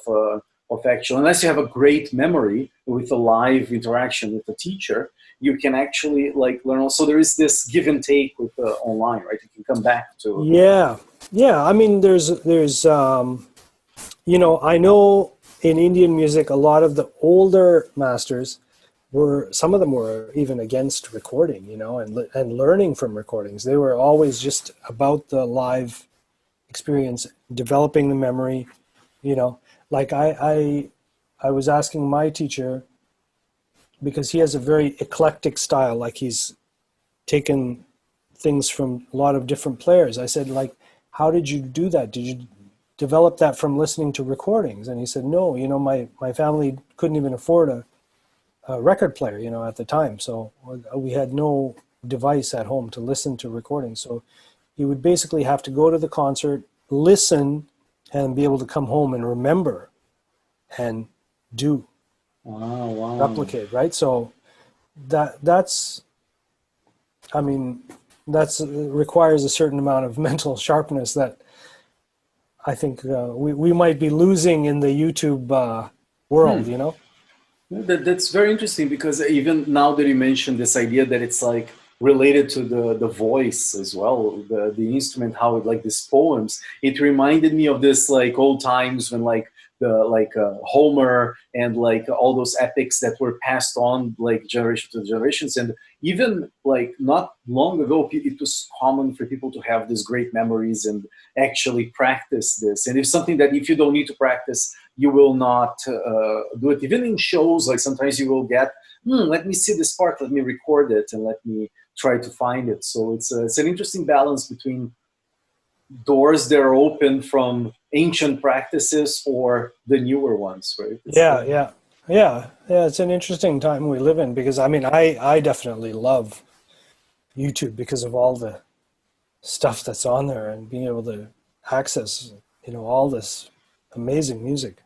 actual, unless you have a great memory with a live interaction with the teacher, you can actually like learn. So there is this give and take with online, right? You can come back to. Yeah. Yeah. I mean, I know in Indian music, a lot of the older masters some of them were even against recording, and learning from recordings. They were always just about the live experience, developing the memory, like I was asking my teacher, because he has a very eclectic style. Like he's taken things from a lot of different players. I said, like, how did you do that? Did you develop that from listening to recordings? And he said, no, my family couldn't even afford a record player, at the time. So we had no device at home to listen to recordings. So you would basically have to go to the concert, listen, and be able to come home and remember and do, Wow. replicate, right? So that's, I mean, that's requires a certain amount of mental sharpness that I think we might be losing in the YouTube world, Hmm. That's very interesting because even now that you mentioned this idea that it's like related to the voice as well, the instrument, how it like these poems, it reminded me of this like old times when like Homer and like all those epics that were passed on like generation to generations, and even like not long ago it was common for people to have these great memories and actually practice this. And it's something that if you don't need to practice, you will not do it. Even in shows, like sometimes you will get, let me see this part, let me record it, and let me try to find it. So it's an interesting balance between doors that are open from ancient practices or the newer ones, right? It's Yeah, yeah, yeah. It's an interesting time we live in because I mean, I definitely love YouTube because of all the stuff that's on there and being able to access, all this amazing music.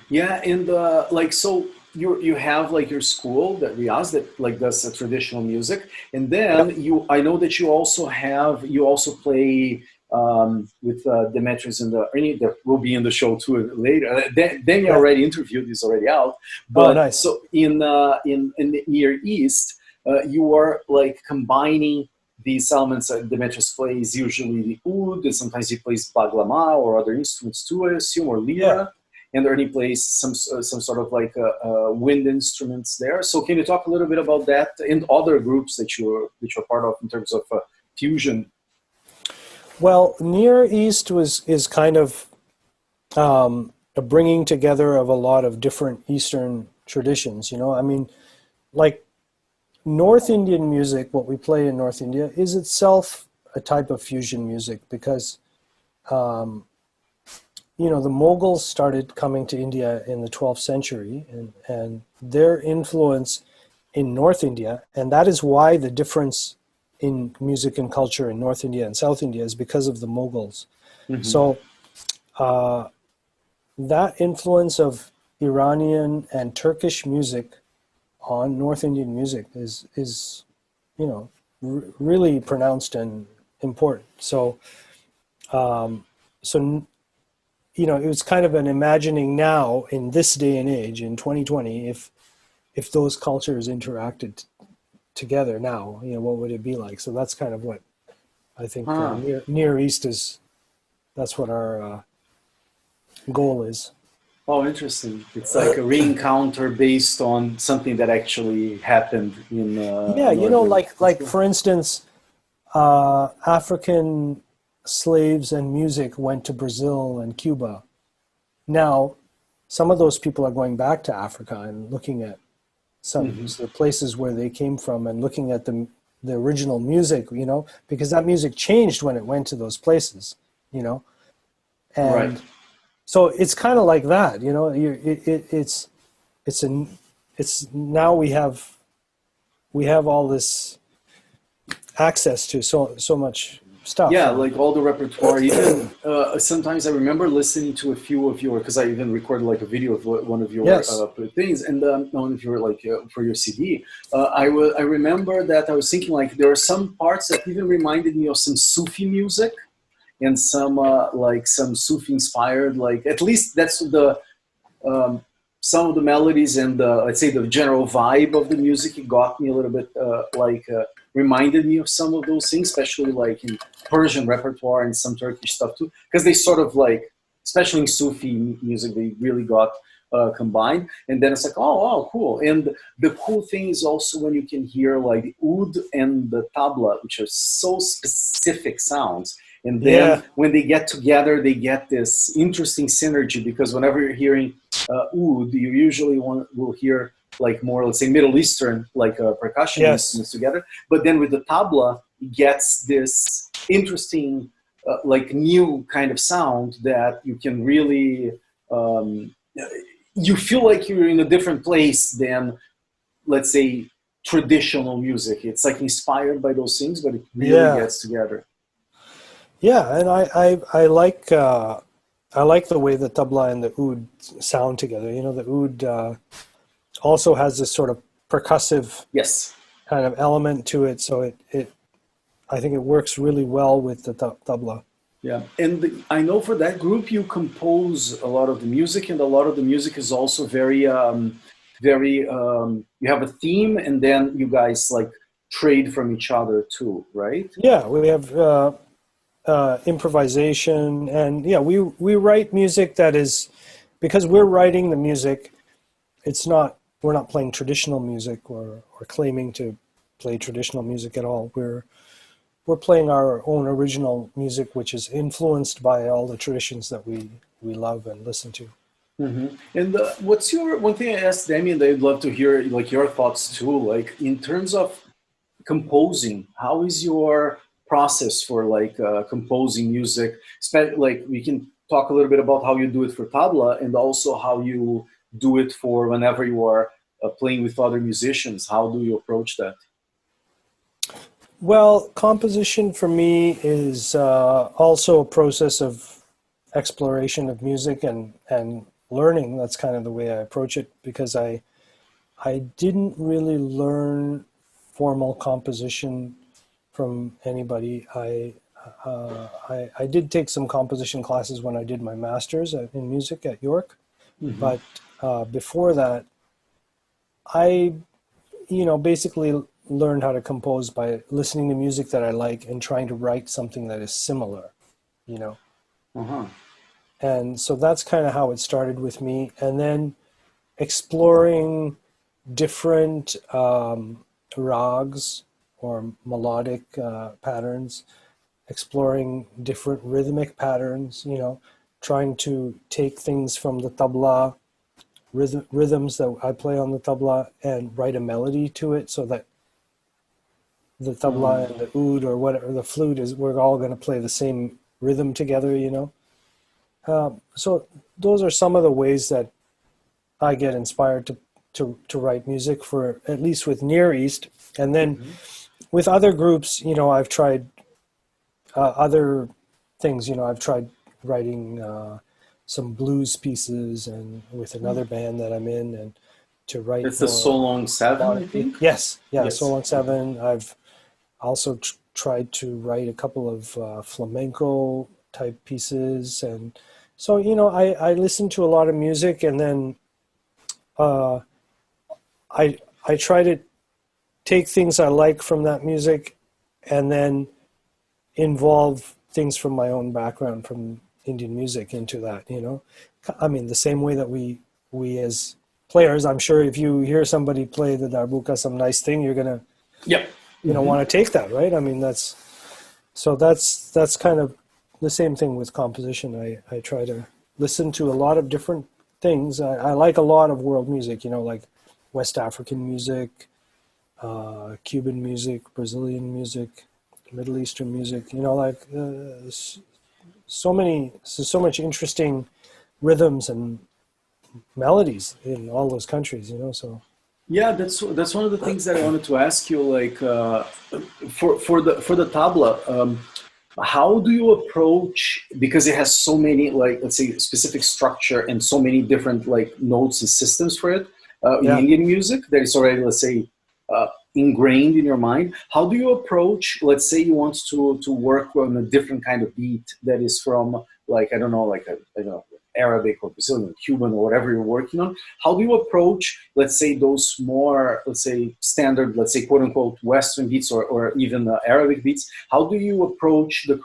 Yeah, and like so you have like your school that Riyaz that like does traditional music, and Yep. then I know that you also play with Demetrius and the Ernie that will be in the show too later. Then you Yeah. already interviewed, is already out. Oh, But nice. so in the Near East, you are like combining these elements that Demetrius plays, usually the oud, and sometimes he plays baglama or other instruments too, I assume, or Yeah. lira, and Ernie plays some sort of like wind instruments there. So can you talk a little bit about that and other groups that you're part of in terms of fusion? Well, Near East is kind of a bringing together of a lot of different Eastern traditions. I mean, like North Indian music, what we play in North India, is itself a type of fusion music because the Mughals started coming to India in the 12th century, and their influence in North India, and that is why the difference in music and culture in North India and South India is because of the Mughals. Mm-hmm. So that influence of Iranian and Turkish music on North Indian music is really pronounced and important. So it was kind of an imagining now in this day and age in 2020 if those cultures interacted together now, what would it be like? So that's kind of what I think Huh. Near East is. That's what our goal is. Oh, interesting. It's like a re-encounter based on something that actually happened in Yeah, northern. That's like cool. for instance, African slaves and music went to Brazil and Cuba. Now, some of those people are going back to Africa and looking at some Hmm. the places where they came from and looking at the original music, because that music changed when it went to those places, you know, Right. and so it's kind of like that, it's an it's now we have all this access to so much stuff, Yeah, and like all the repertoire. Even sometimes I remember listening to a few of your, because I even recorded like a video of one of your yes, things, and one of your like for your CD. I remember that I was thinking like there are some parts that even reminded me of some Sufi music and some like some Sufi inspired, like at least that's the some of the melodies and let's say the general vibe of the music. It got me a little bit reminded me of some of those things, especially like in Persian repertoire and some Turkish stuff too, because they sort of like, especially in Sufi music, they really got combined. And then it's like, oh, cool. And the cool thing is also when you can hear like the oud and the tabla, which are so specific sounds. And yeah, then when they get together, they get this interesting synergy because whenever you're hearing oud, you usually will hear like more, let's say, Middle Eastern, like percussion Yes. instruments together. But then with the tabla, it gets this interesting, like new kind of sound that you can really, um, you feel like you're in a different place than, let's say, traditional music. It's like inspired by those things, but it really Yeah. gets together. Yeah, and I like the way the tabla and the oud sound together. You know, the oud also has this sort of percussive Yes. kind of element to it, so it I think it works really well with the tabla. Yeah, and I know for that group you compose a lot of the music, and a lot of the music is also very, very. You have a theme, and then you guys like trade from each other too, right? Yeah, we have improvisation, and yeah, we write music that is because we're writing the music. It's not we're not playing traditional music or claiming to play traditional music at all. We're playing our own original music, which is influenced by all the traditions that we love and listen to. And what's your one thing I asked Damien that I'd love to hear like your thoughts too, like in terms of composing, how is your process for like composing music? Like we can talk a little bit about how you do it for tabla, and also how you do it for whenever you are playing with other musicians. How do you approach that? Well, composition for me is also a process of exploration of music and learning. That's kind of the way I approach it because I didn't really learn formal composition from anybody. I did take some composition classes when I did my master's in music at York, but before that, I basically learned how to compose by listening to music that I like and trying to write something that is similar, you know. Uh-huh. And so that's kind of how it started with me. And then exploring different rags or melodic patterns, exploring different rhythmic patterns, trying to take things from the tabla, rhythms that I play on the tabla, and write a melody to it so that the tabla and the oud or whatever the flute is, we're all going to play the same rhythm together. So those are some of the ways that I get inspired to write music for, at least with Near East. And then with other groups, I've tried other things. I've tried writing some blues pieces and with another band that I'm in, and to write It's the So more Long Seven, I melodic. think. Yes, yeah, Yes. Solon Seven. I've also tried to write a couple of flamenco type pieces, and so I listen to a lot of music, and then uh, I try to take things I like from that music, and then involve things from my own background from Indian music into that. I mean, the same way that we as players, I'm sure if you hear somebody play the darbuka, some nice thing, you're gonna Yep. want to take that, right? I mean, that's kind of the same thing with composition. I try to listen to a lot of different things. I like a lot of world music, like West African music, Cuban music, Brazilian music, Middle Eastern music. Like so much interesting rhythms and melodies in all those countries. So Yeah, that's one of the things that I wanted to ask you. Like for the tabla, how do you approach, because it has so many, like, let's say, specific structure and so many different like notes and systems for it in yeah. Indian music that is already, let's say, ingrained in your mind. How do you approach, let's say you want to work on a different kind of beat that is from, like, I don't know, like I don't know, Arabic or Brazilian, Cuban, or whatever you're working on. How do you approach, let's say, those more, let's say, standard, let's say, quote unquote, Western beats, or even Arabic beats? How do you approach the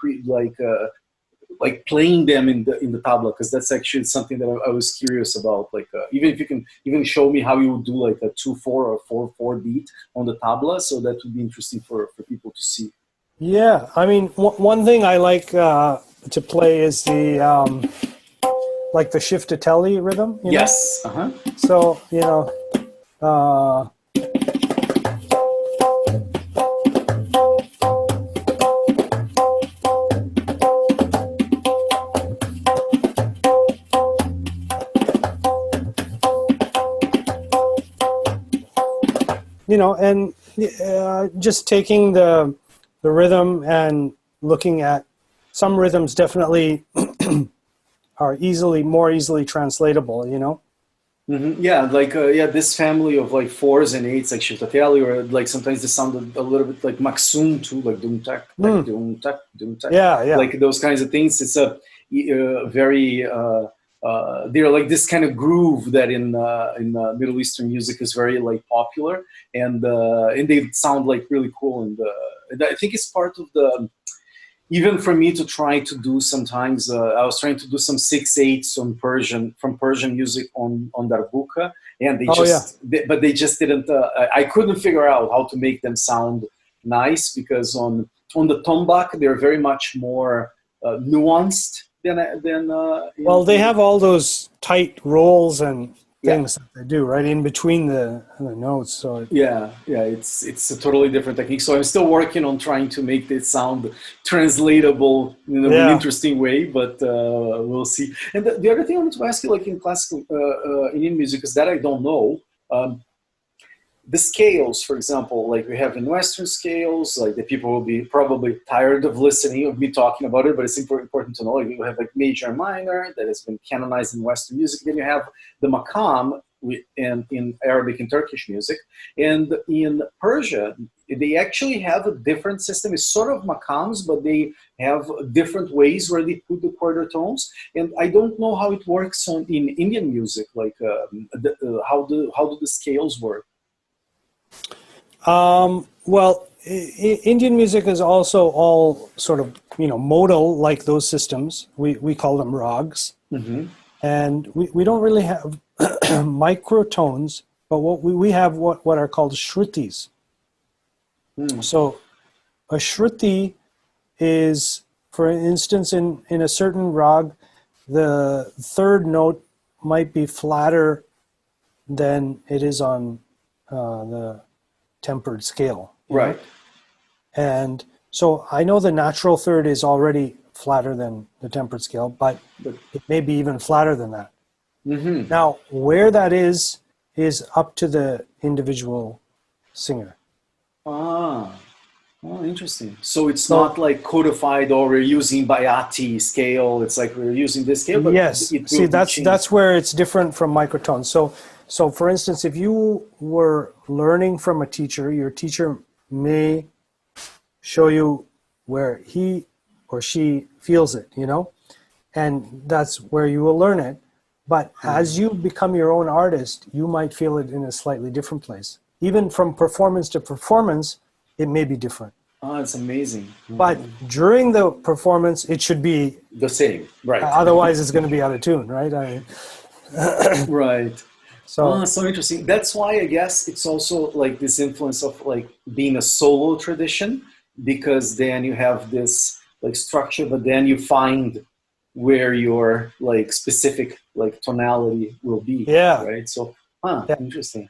like playing them in the tabla? Because that's actually something that I was curious about. Like even if you can even show me how you would do like a 2/4 or 4/4 beat on the tabla, so that would be interesting for people to see. Yeah, I mean, one thing I like to play is the like the shift to telly rhythm. Yes. Uh huh. So Uh, and just taking the rhythm and looking at some rhythms definitely are more easily translatable. Yeah, like this family of like fours and eights, like shiftateli, or like sometimes they sound a little bit like maksum too, like Mm. doom tak, Yeah, yeah. like those kinds of things. It's a very they're like this kind of groove that in Middle Eastern music is very like popular, and they sound like really cool, and I think it's part of the even for me to try to do sometimes I was trying to do some 6/8 on Persian music on darbuka, and Oh, yeah. but they just didn't I couldn't figure out how to make them sound nice, because on the tombak they're very much more nuanced than Well, they have all those tight rolls and yeah. things that they do right in between the notes. So Yeah, it's a totally different technique. So I'm still working on trying to make this sound translatable in an yeah. interesting way, but we'll see. And the other thing I wanted to ask you, like in classical Indian music, is that I don't know. Um, the scales, for example, like we have in Western scales, like the people will be probably tired of listening of me talking about it, but it's important to know. Like you have like major and minor that has been canonized in Western music. Then you have the maqam in Arabic and Turkish music, and in Persia they actually have a different system. It's sort of maqams, but they have different ways where they put the quarter tones. And I don't know how it works in Indian music. Like how do the scales work? Well, Indian music is also all sort of modal like those systems. We call them rags, Mm-hmm. and we don't really have microtones, but we have what are called shrutis. Mm. So a shruti is, for instance, in a certain rag, the third note might be flatter than it is on the tempered scale. Right. And so I know the natural third is already flatter than the tempered scale, but But, it may be even flatter than that. mm-hmm. Now, where that is up to the individual singer. Ah, oh, interesting. So it's So not like codified or we're using Bayati scale. It's like we're using this scale, but yes, it see, will be that's changed. where it's different from microtones. So for instance, if you were learning from a teacher, your teacher may show you where he or she feels it, and that's where you will learn it. But as you become your own artist, you might feel it in a slightly different place. Even from performance to performance, it may be different. Ah, it's amazing. But during the performance, it should be, The same, right? otherwise, it's going to be out of tune, right? Right. So, Ah, so interesting. That's why I guess it's also like this influence of like being a solo tradition, because then you have this like structure, but then you find where your like specific like tonality will be, yeah, right? So, yeah. interesting.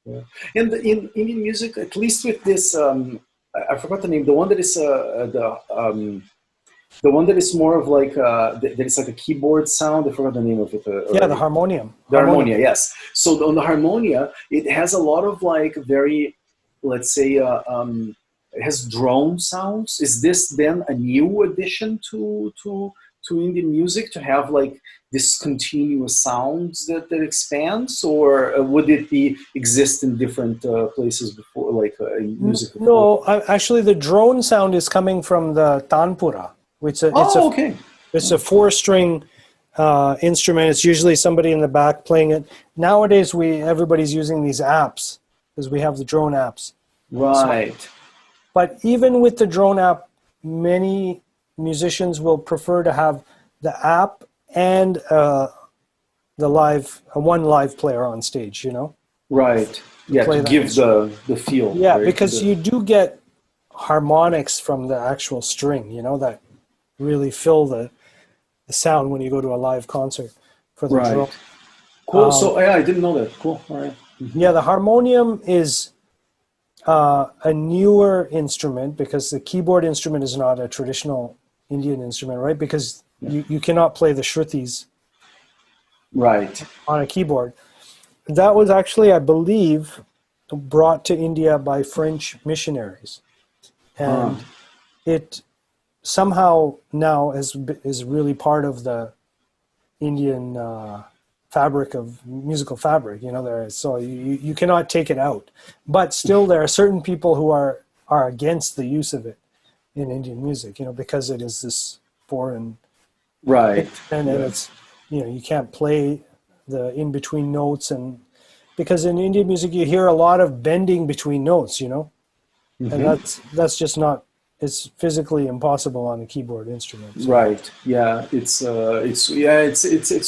Yeah. And in Indian music, at least with this, I forgot the name. The one that is the one that is more of like that is like a keyboard sound. I forgot the name of it Yeah, the already. harmonium. The Harmonium. harmonia, yes. So on the harmonia, it has a lot of like very, let's say, it has drone sounds. Is this then a new addition to Indian music to have like this continuous sounds that expands, or would it be exist in different places before, like in music before? No, actually, the drone sound is coming from the tanpura, which Oh, okay. it's a four-string instrument. It's usually somebody in the back playing it. Nowadays, everybody's using these apps because we have the drone apps. So, Right. but even with the drone app, many musicians will prefer to have the app and the one live player on stage, Right. to Yeah, to play that give instrument. the feel, Yeah, right? To because the you do get harmonics from the actual string, that really fill the sound when you go to a live concert for the drone. right. Cool. So yeah, I didn't know that. Cool. All right. Yeah, the harmonium is a newer instrument because the keyboard instrument is not a traditional Indian instrument, right? Because Yeah. you cannot play the shrutis Right. on a keyboard. That was actually, I believe, brought to India by French missionaries, Huh. and it somehow now is really part of the Indian fabric of musical fabric. You know, so you cannot take it out, but still there are certain people who are against the use of it in Indian music. You know, because it is this foreign Right. and Yeah. it's, you know, you can't play the in between notes, and because in Indian music you hear a lot of bending between notes, you know, and Hmm. that's just not, it's physically impossible on a keyboard instrument. So Right. Yeah. It's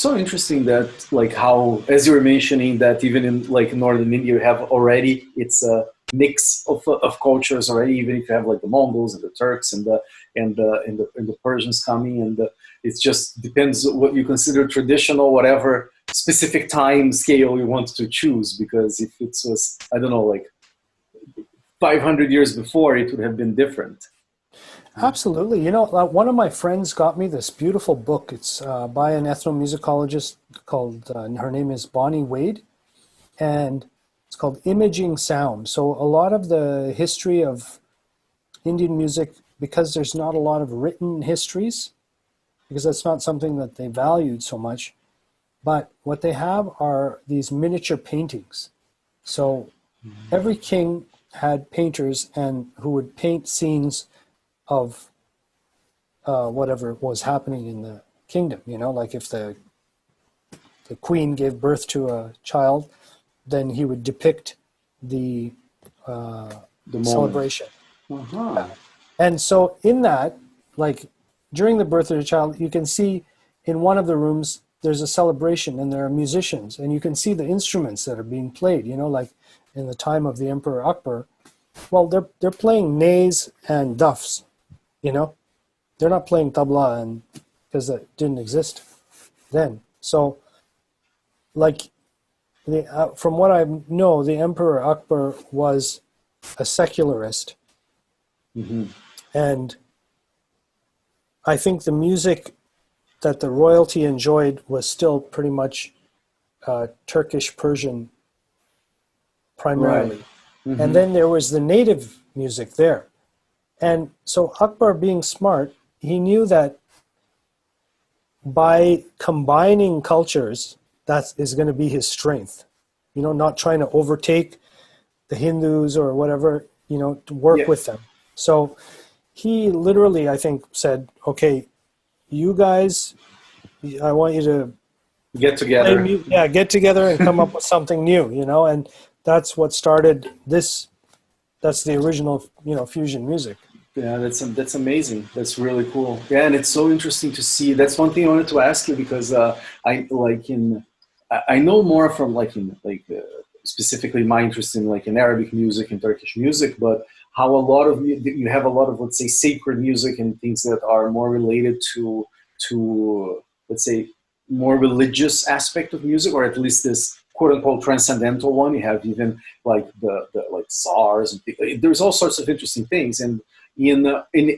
so interesting that like how, as you were mentioning, that even in like northern India you have already it's a mix of cultures already. Even if you have like the Mongols and the Turks and the Persians coming, and it just depends what you consider traditional, whatever specific time scale you want to choose. Because if it was, I don't know, like 500 years before, it would have been different. absolutely, you know, one of my friends got me this beautiful book. It's by an ethnomusicologist called her name is Bonnie Wade, and it's called Imaging Sound. So a lot of the history of Indian music, because there's not a lot of written histories, because that's not something that they valued so much. But what they have are these miniature paintings. So every king had painters and who would paint scenes of whatever was happening in the kingdom. You know, like if the queen gave birth to a child, then he would depict the uh, The moment. celebration. Uh-huh. And so in that, like during the birth of the child, you can see in one of the rooms there's a celebration and there are musicians and you can see the instruments that are being played, you know, like in the time of the Emperor Akbar. Well, they're playing nays and duffs, you know. They're not playing tabla and because that didn't exist then. So like from what I know, the Emperor Akbar was a secularist, Hmm. and I think the music that the royalty enjoyed was still pretty much Turkish Persian Right. primarily. And Hmm. then there was the native music there. And so Akbar, being smart, he knew that by combining cultures, that is going to be his strength. You know, not trying to overtake the Hindus or whatever, you know, to work Yeah. with them. So he literally, I think, said, okay, you guys, I want you to Get together. yeah, get together and come up with something new, you know, and that's what started this. That's the original, you know, fusion music. Yeah, that's amazing. That's really cool. Yeah, and it's so interesting to see. That's one thing I wanted to ask you because I like in I know more from like in like specifically my interest in like in Arabic music and Turkish music, but how a lot of you have a lot of, let's say, sacred music and things that are more related to let's say more religious aspect of music, or at least this quote unquote transcendental one. You have even like the like czars and there's all sorts of interesting things. And in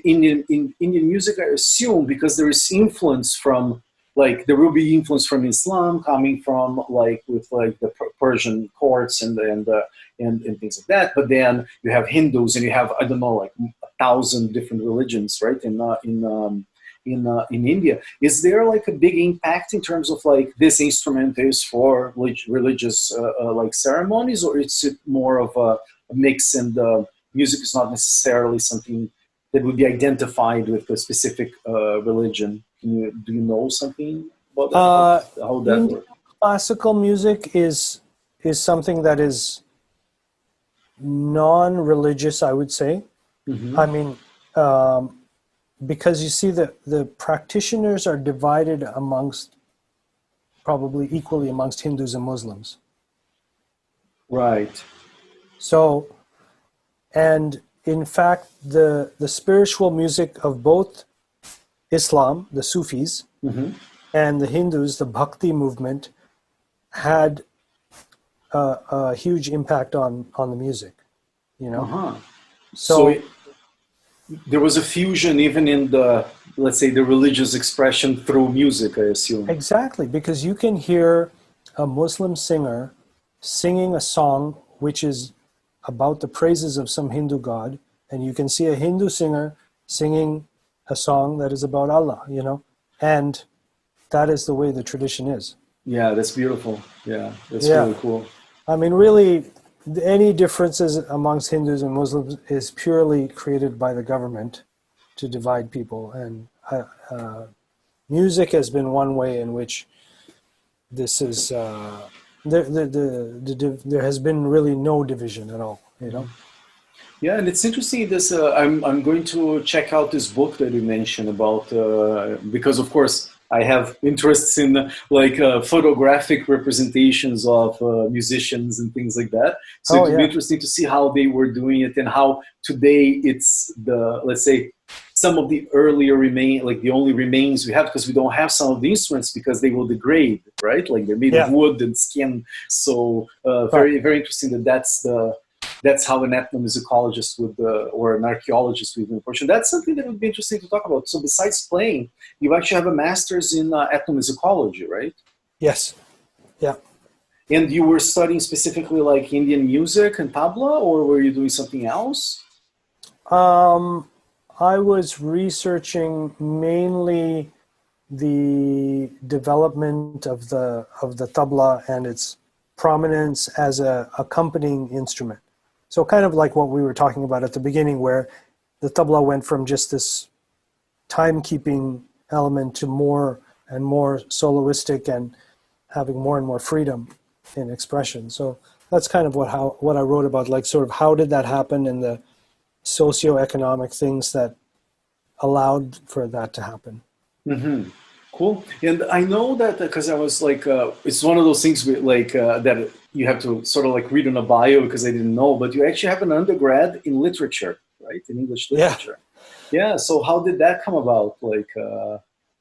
Indian music, I assume because there is influence from like there will be influence from Islam coming from like with like the Persian courts and things like that. But then you have Hindus and you have, I don't know, like 1,000 different religions, right? In India, is there like a big impact in terms of like this instrument is for religious like ceremonies, or is it more of a mix and music is not necessarily something that would be identified with a specific religion? Do you know something about that? Uh, How that Indian works? classical music is something that is non-religious, I would say. Hmm. I mean, um, because you see the practitioners are divided amongst probably equally amongst Hindus and Muslims. Right. So, and in fact, the spiritual music of both Islam, the Sufis, Hmm. and the Hindus, the Bhakti movement, had a huge impact on the music, you know. Uh-huh. So So there was a fusion even in the, let's say, the religious expression through music, I assume. exactly, because you can hear a Muslim singer singing a song which is about the praises of some Hindu god, and you can see a Hindu singer singing a song that is about Allah, you know, and that is the way the tradition is. Yeah, that's beautiful. Yeah, that's Yeah. really cool. I mean, really, any differences amongst Hindus and Muslims is purely created by the government to divide people. And music has been one way in which this is, there has been really no division at all, you know? Yeah, and it's interesting. This I'm going to check out this book that you mentioned about because of course I have interests in like photographic representations of musicians and things like that. So it Oh, would be yeah. interesting to see how they were doing it and how today it's the, let's say, some of the earlier remain, like the only remains we have, because we don't have some of the instruments because they will degrade, right? Like they're made of Yeah. wood and skin. So Right. very very interesting that that's how an ethnomusicologist would, or an archaeologist would approach. And that's something that would be interesting to talk about. So besides playing, you actually have a master's in ethnomusicology, right? Yes. Yeah. And you were studying specifically like Indian music and tabla, or were you doing something else? Um, I was researching mainly the development of the tabla and its prominence as a accompanying instrument. So kind of like what we were talking about at the beginning, where the tabla went from just this timekeeping element to more and more soloistic and having more and more freedom in expression. So that's kind of what I wrote about, like sort of how did that happen and the socioeconomic things that allowed for that to happen. Mm-hmm. Cool. And I know that because I was like, it's one of those things with, like that you have to sort of like read on a bio because I didn't know, but you actually have an undergrad in literature, right? In English Yeah. literature. Yeah. So how did that come about? Like,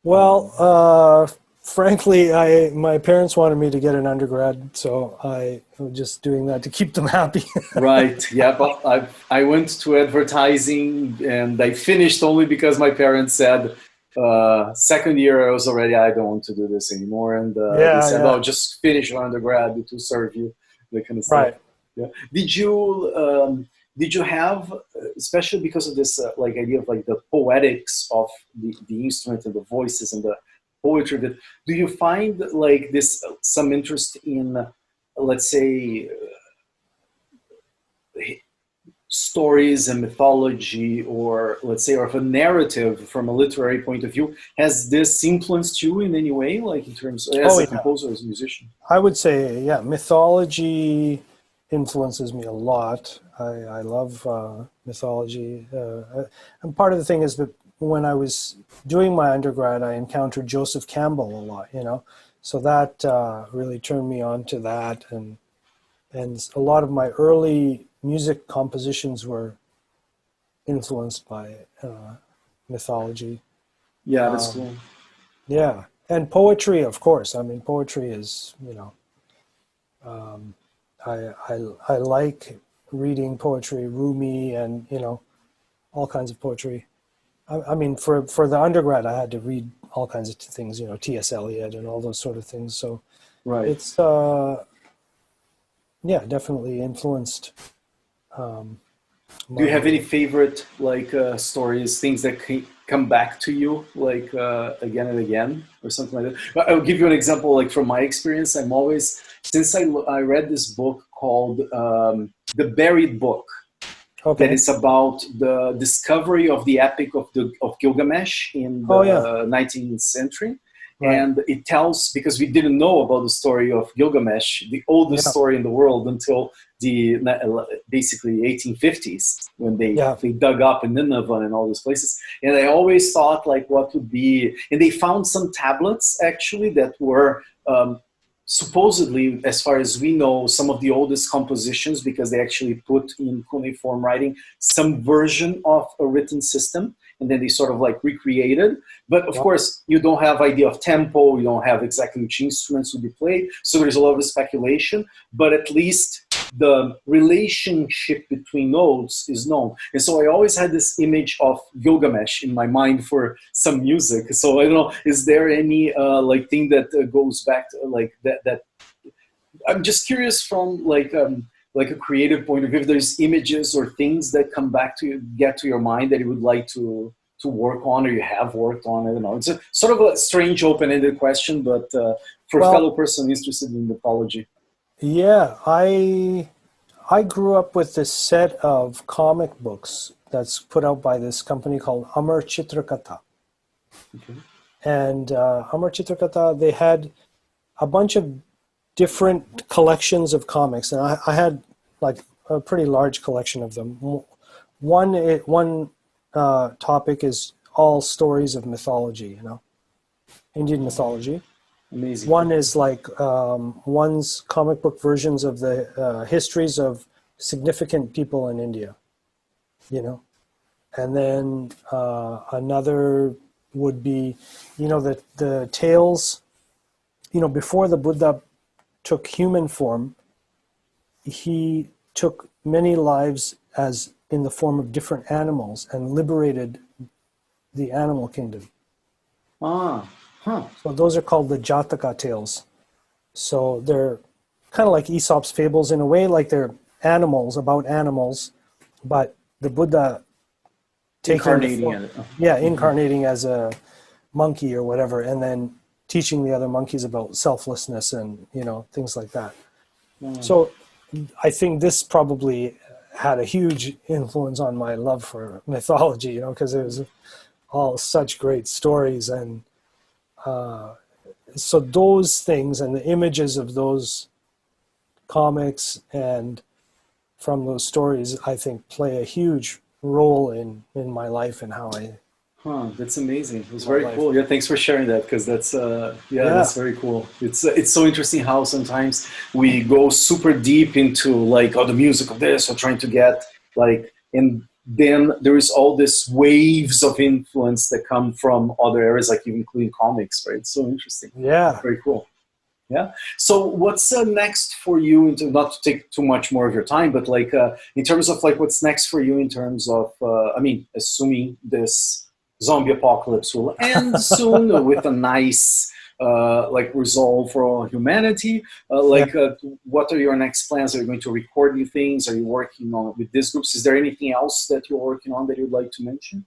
Well, frankly, I my parents wanted me to get an undergrad, so I was just doing that to keep them happy. right. Yeah. But I went to advertising and I finished only because my parents said, second year I was already, I don't want to do this anymore. And they Yeah, said, oh, yeah, just finish your undergrad, it will serve you, that kind of stuff. right. Yeah. Did you have, especially because of this like idea of like the poetics of the instrument and the voices and the poetry, that do you find like this some interest in, let's say, stories and mythology, or let's say, or of a narrative from a literary point of view? Has this influenced you in any way, like in terms as Oh a yeah, composer, as a musician? I would say yeah. Mythology influences me a lot. I love mythology, and part of the thing is that when I was doing my undergrad, I encountered Joseph Campbell a lot. You know, so that really turned me on to that, and a lot of my early music compositions were influenced by mythology. Yeah, that's Um, cool. yeah, and poetry, of course. I mean, poetry is, you know, um, I like reading poetry, Rumi, and you know, all kinds of poetry. I mean, for the undergrad, I had to read all kinds of things, you know, T.S. Eliot and all those sort of things. So Right. it's yeah, definitely influenced um, Do you have any my. favorite like stories, things that come back to you like again and again, or something like that? But I'll give you an example. Like from my experience, I'm always, since I read this book called The Buried Book, that Okay. is about the discovery of the epic of Gilgamesh in Oh yeah. the 19th century. Right. And it tells, because we didn't know about the story of Gilgamesh, the oldest Yeah. story in the world, until the basically 1850s, when Yeah. they dug up in Nineveh and all those places. And I always thought like what would be, and they found some tablets actually that were supposedly, as far as we know, some of the oldest compositions, because they actually put in cuneiform writing some version of a written system. and then they sort of like recreated. But of Wow. course, you don't have idea of tempo, you don't have exactly which instruments will be played, so there's a lot of speculation. But at least the relationship between notes is known. And so I always had this image of Gilgamesh in my mind for some music. So I don't know, is there any like thing that goes back to like that? I'm just curious from like a creative point of view, if there's images or things that come back to you, get to your mind that you would like to work on or you have worked on. I don't know. It's a sort of a strange open-ended question, but for a Well, fellow person interested in mythology. yeah, I grew up with this set of comic books that's put out by this company called Amar Chitrakatha. Okay. And Amar Chitrakatha, they had a bunch of different collections of comics, and I had like a pretty large collection of them. One topic is all stories of mythology, Indian mythology. Amazing. One is like one's comic book versions of the histories of significant people in India, you know. And then another would be, the tales, before the Buddha took human form, he took many lives as in the form of different animals and liberated the animal kingdom. Ah, huh. So those are called the Jataka tales. So they're kind of like Aesop's fables in a way, like they're animals about animals, but the Buddha taking the Incarnating form, it. yeah, incarnating as a monkey or whatever, and then teaching the other monkeys about selflessness and things like that. So I think this probably had a huge influence on my love for mythology, because it was all such great stories. And so those things and the images of those comics and from those stories, I think, play a huge role in my life and how I Huh, that's amazing. It was my very life. cool. Yeah, thanks for sharing that because that's yeah, Yeah, that's very cool. It's so interesting how sometimes we go super deep into like the music of this or trying to get like and then there is all this waves of influence that come from other areas like even including comics, right? It's so interesting. yeah. Very cool. Yeah. So what's next for you? Not to take too much more of your time, but like in terms of like what's next for you in terms of, I mean, assuming this zombie apocalypse will end soon with a nice like resolve for all humanity. Yeah. What are your next plans? Are you going to record new things? Are you working on with these groups? Is there anything else that you're working on that you'd like to mention?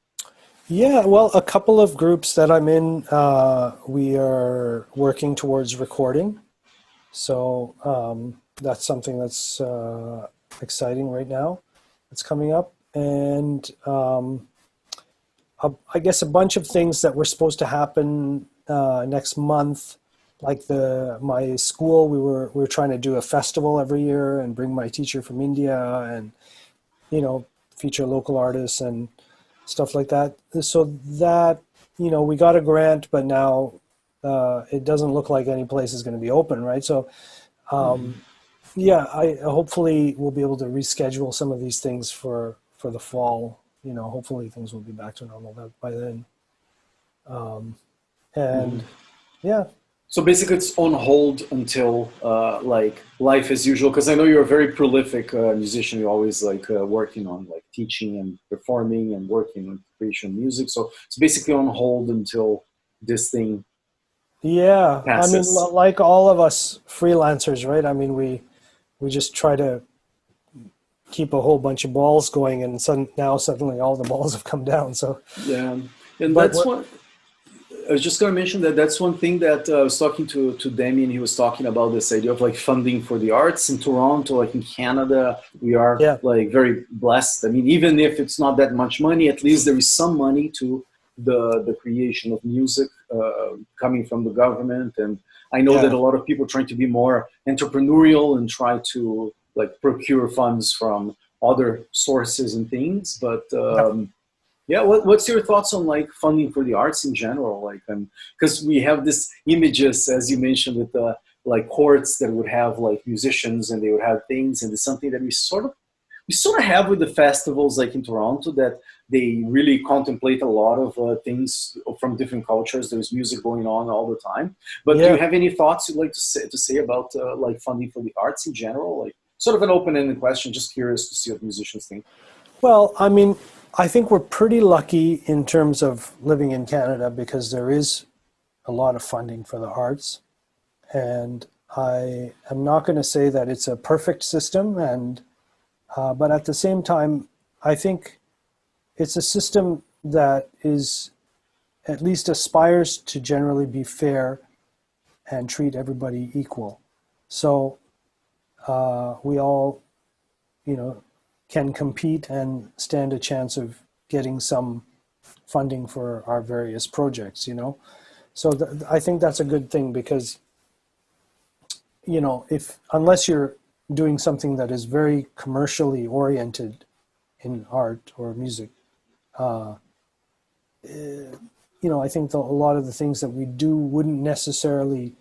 Yeah, well, a couple of groups that I'm in, we are working towards recording. So that's something that's exciting right now. It's coming up. And I guess a bunch of things that were supposed to happen next month, like my school, we were trying to do a festival every year and bring my teacher from India and feature local artists and stuff like that. So that we got a grant, but now it doesn't look like any place is going to be open, right? So yeah, I hopefully we'll be able to reschedule some of these things for the fall. Hopefully things will be back to normal by then. And yeah, So basically, it's on hold until like life as usual. Because I know you're a very prolific musician. You're always like working on like teaching and performing and working on creation of music. So it's basically on hold until this thing yeah. I mean, passes. like all of us freelancers, right? I mean, we just try to keep a whole bunch of balls going, and now suddenly all the balls have come down. So, Yeah, and but that's we're what I was just going to mention. That's one thing that I was talking to Damien. He was talking about this idea of like funding for the arts in Toronto, like in Canada. We are yeah, like very blessed. I mean, even if it's not that much money, at least there is some money to the creation of music coming from the government. And I know that yeah, a lot of people are trying to be more entrepreneurial and try to like procure funds from other sources and things. But yeah. yeah, what's your thoughts on like funding for the arts in general? Like, because we have this images, as you mentioned, with like courts that would have like musicians and they would have things, and it's something that we sort of we sort of have with the festivals like in Toronto that they really contemplate a lot of things from different cultures. There's music going on all the time. But do you Yeah. have any thoughts you'd like to say about like funding for the arts in general? Like sort of an open-ended question. Just curious to see what musicians think. Well, I mean, I think we're pretty lucky in terms of living in Canada because there is a lot of funding for the arts. And I am not going to say that it's a perfect system, but at the same time, I think it's a system that is at least aspires to generally be fair and treat everybody equal. So we all, you know, can compete and stand a chance of getting some funding for our various projects. So I think that's a good thing because if unless you're doing something that is very commercially oriented in art or music, uh, I think a lot of the things that we do wouldn't necessarily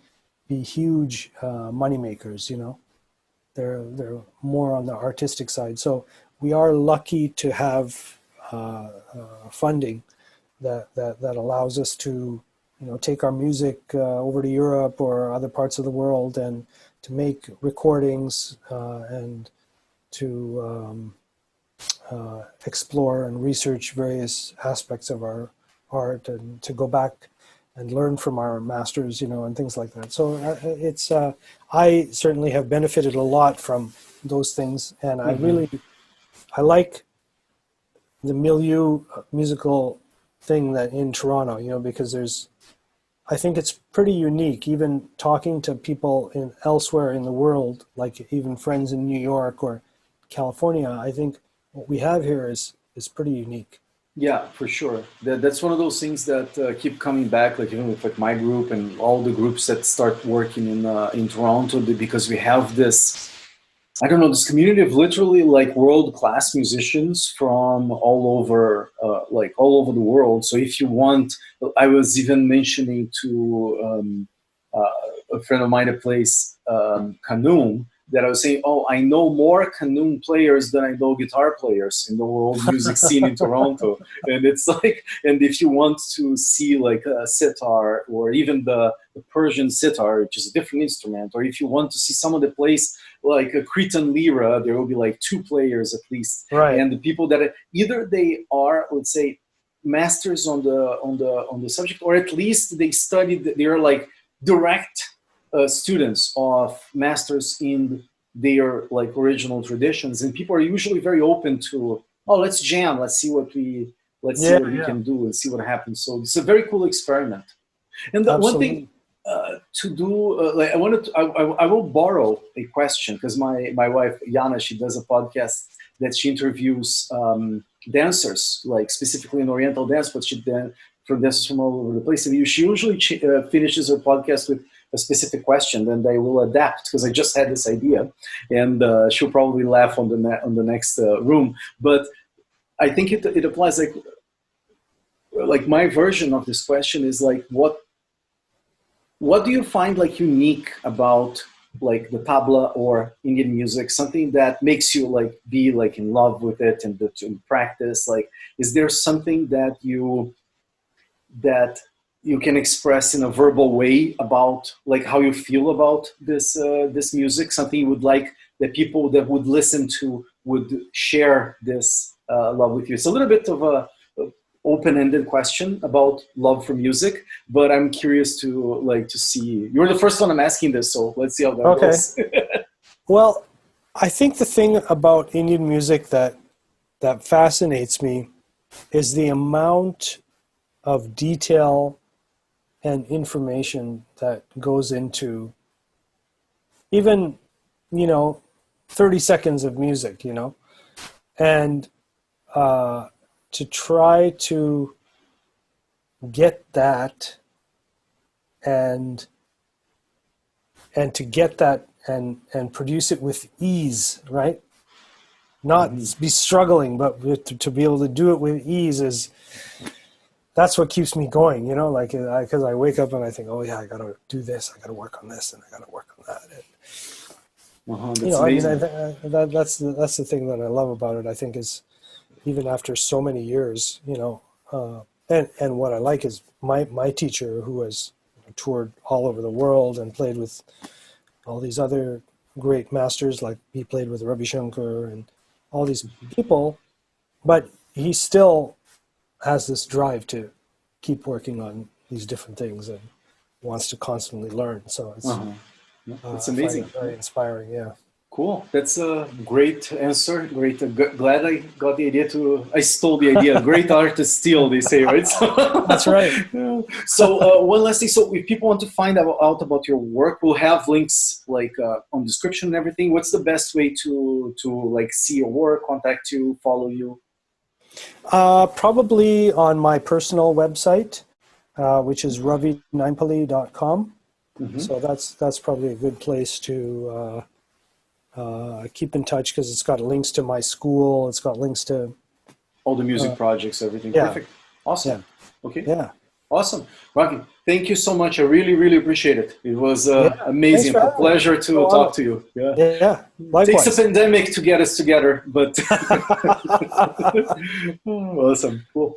be huge money makers. They're more on the artistic side. So we are lucky to have funding that allows us to take our music over to Europe or other parts of the world and to make recordings and to explore and research various aspects of our art and to go back and learn from our masters, and things like that. So I certainly have benefited a lot from those things, and Mm-hmm. I like the milieu musical thing that in Toronto, because I think it's pretty unique. Even talking to people elsewhere in the world, like even friends in New York or California, I think what we have here is pretty unique. Yeah, for sure. That's one of those things that keep coming back. Like even with like my group and all the groups that start working in Toronto, because we have this. I don't know, this community of literally like world class musicians from like all over the world. So if you want, I was even mentioning to a friend of mine that plays canoe that I was saying, oh, I know more canoe players than I know guitar players in the world music scene in Toronto. And it's like, and if you want to see like a sitar or even the Persian sitar, which is a different instrument, or if you want to see someone that plays like a Cretan lira, there will be like two players at least. Right. And the people that either they are, let's say, masters on the subject, or at least they studied. They are like direct students of masters in their like original traditions, and people are usually very open to, oh, let's jam, let's see Yeah, what we yeah, can do and see what happens. So it's a very cool experiment. And the one thing absolutely. to do, like I wanted to, I will borrow a question because my wife Yana, she does a podcast that she interviews dancers, like specifically in Oriental dance, but she then from dancers from all over the place. And she usually finishes her podcast with a specific question, then they will adapt because I just had this idea, and she'll probably laugh on the next room. But I think it applies like my version of this question is like what do you find like unique about like the tabla or Indian music, something that makes you like be like in love with it and to practice? Like, is there something that you can express in a verbal way about like how you feel about this music? Something you would like that people that would listen to would share this love with you? It's a little bit of a open-ended question about love for music, but I'm curious to see. You're the first one I'm asking this, so let's see how that Okay. goes. Well, I think the thing about Indian music that fascinates me is the amount of detail and information that goes into even, you know, 30 seconds of music, and uh, to try to get that and to get that and produce it with ease, right? Not Mhm. be struggling, but to be able to do it with ease that's what keeps me going, like because I wake up and I think, oh yeah, I got to do this, I got to work on this, and I got to work on that. That's amazing. That's the thing that I love about it. I think is even after so many years, and what I like is my teacher who has toured all over the world and played with all these other great masters, like he played with Ravi Shankar and all these people, but he still has this drive to keep working on these different things and wants to constantly learn. So Uh-huh. Yeah, that's I find amazing. it very inspiring. Yeah. Cool. That's a great answer. Great. Glad I got the idea to. I stole the idea. Great artists steal, they say, right? That's right. Yeah. So one last thing. So if people want to find out about your work, we'll have links like on description and everything. What's the best way to like see your work, contact you, follow you? Probably on my personal website, which is ravinaimpally.com. So that's probably a good place to keep in touch because it's got links to my school. It's got links to All the music projects, everything. yeah, Perfect. Awesome. yeah, Okay. yeah, Awesome. Ravi, thank you so much. I really, really appreciate it. It was yeah. Thanks amazing. for A having me. pleasure to So, talk to you. Yeah. yeah, Takes a likewise. pandemic to get us together, but awesome. Cool.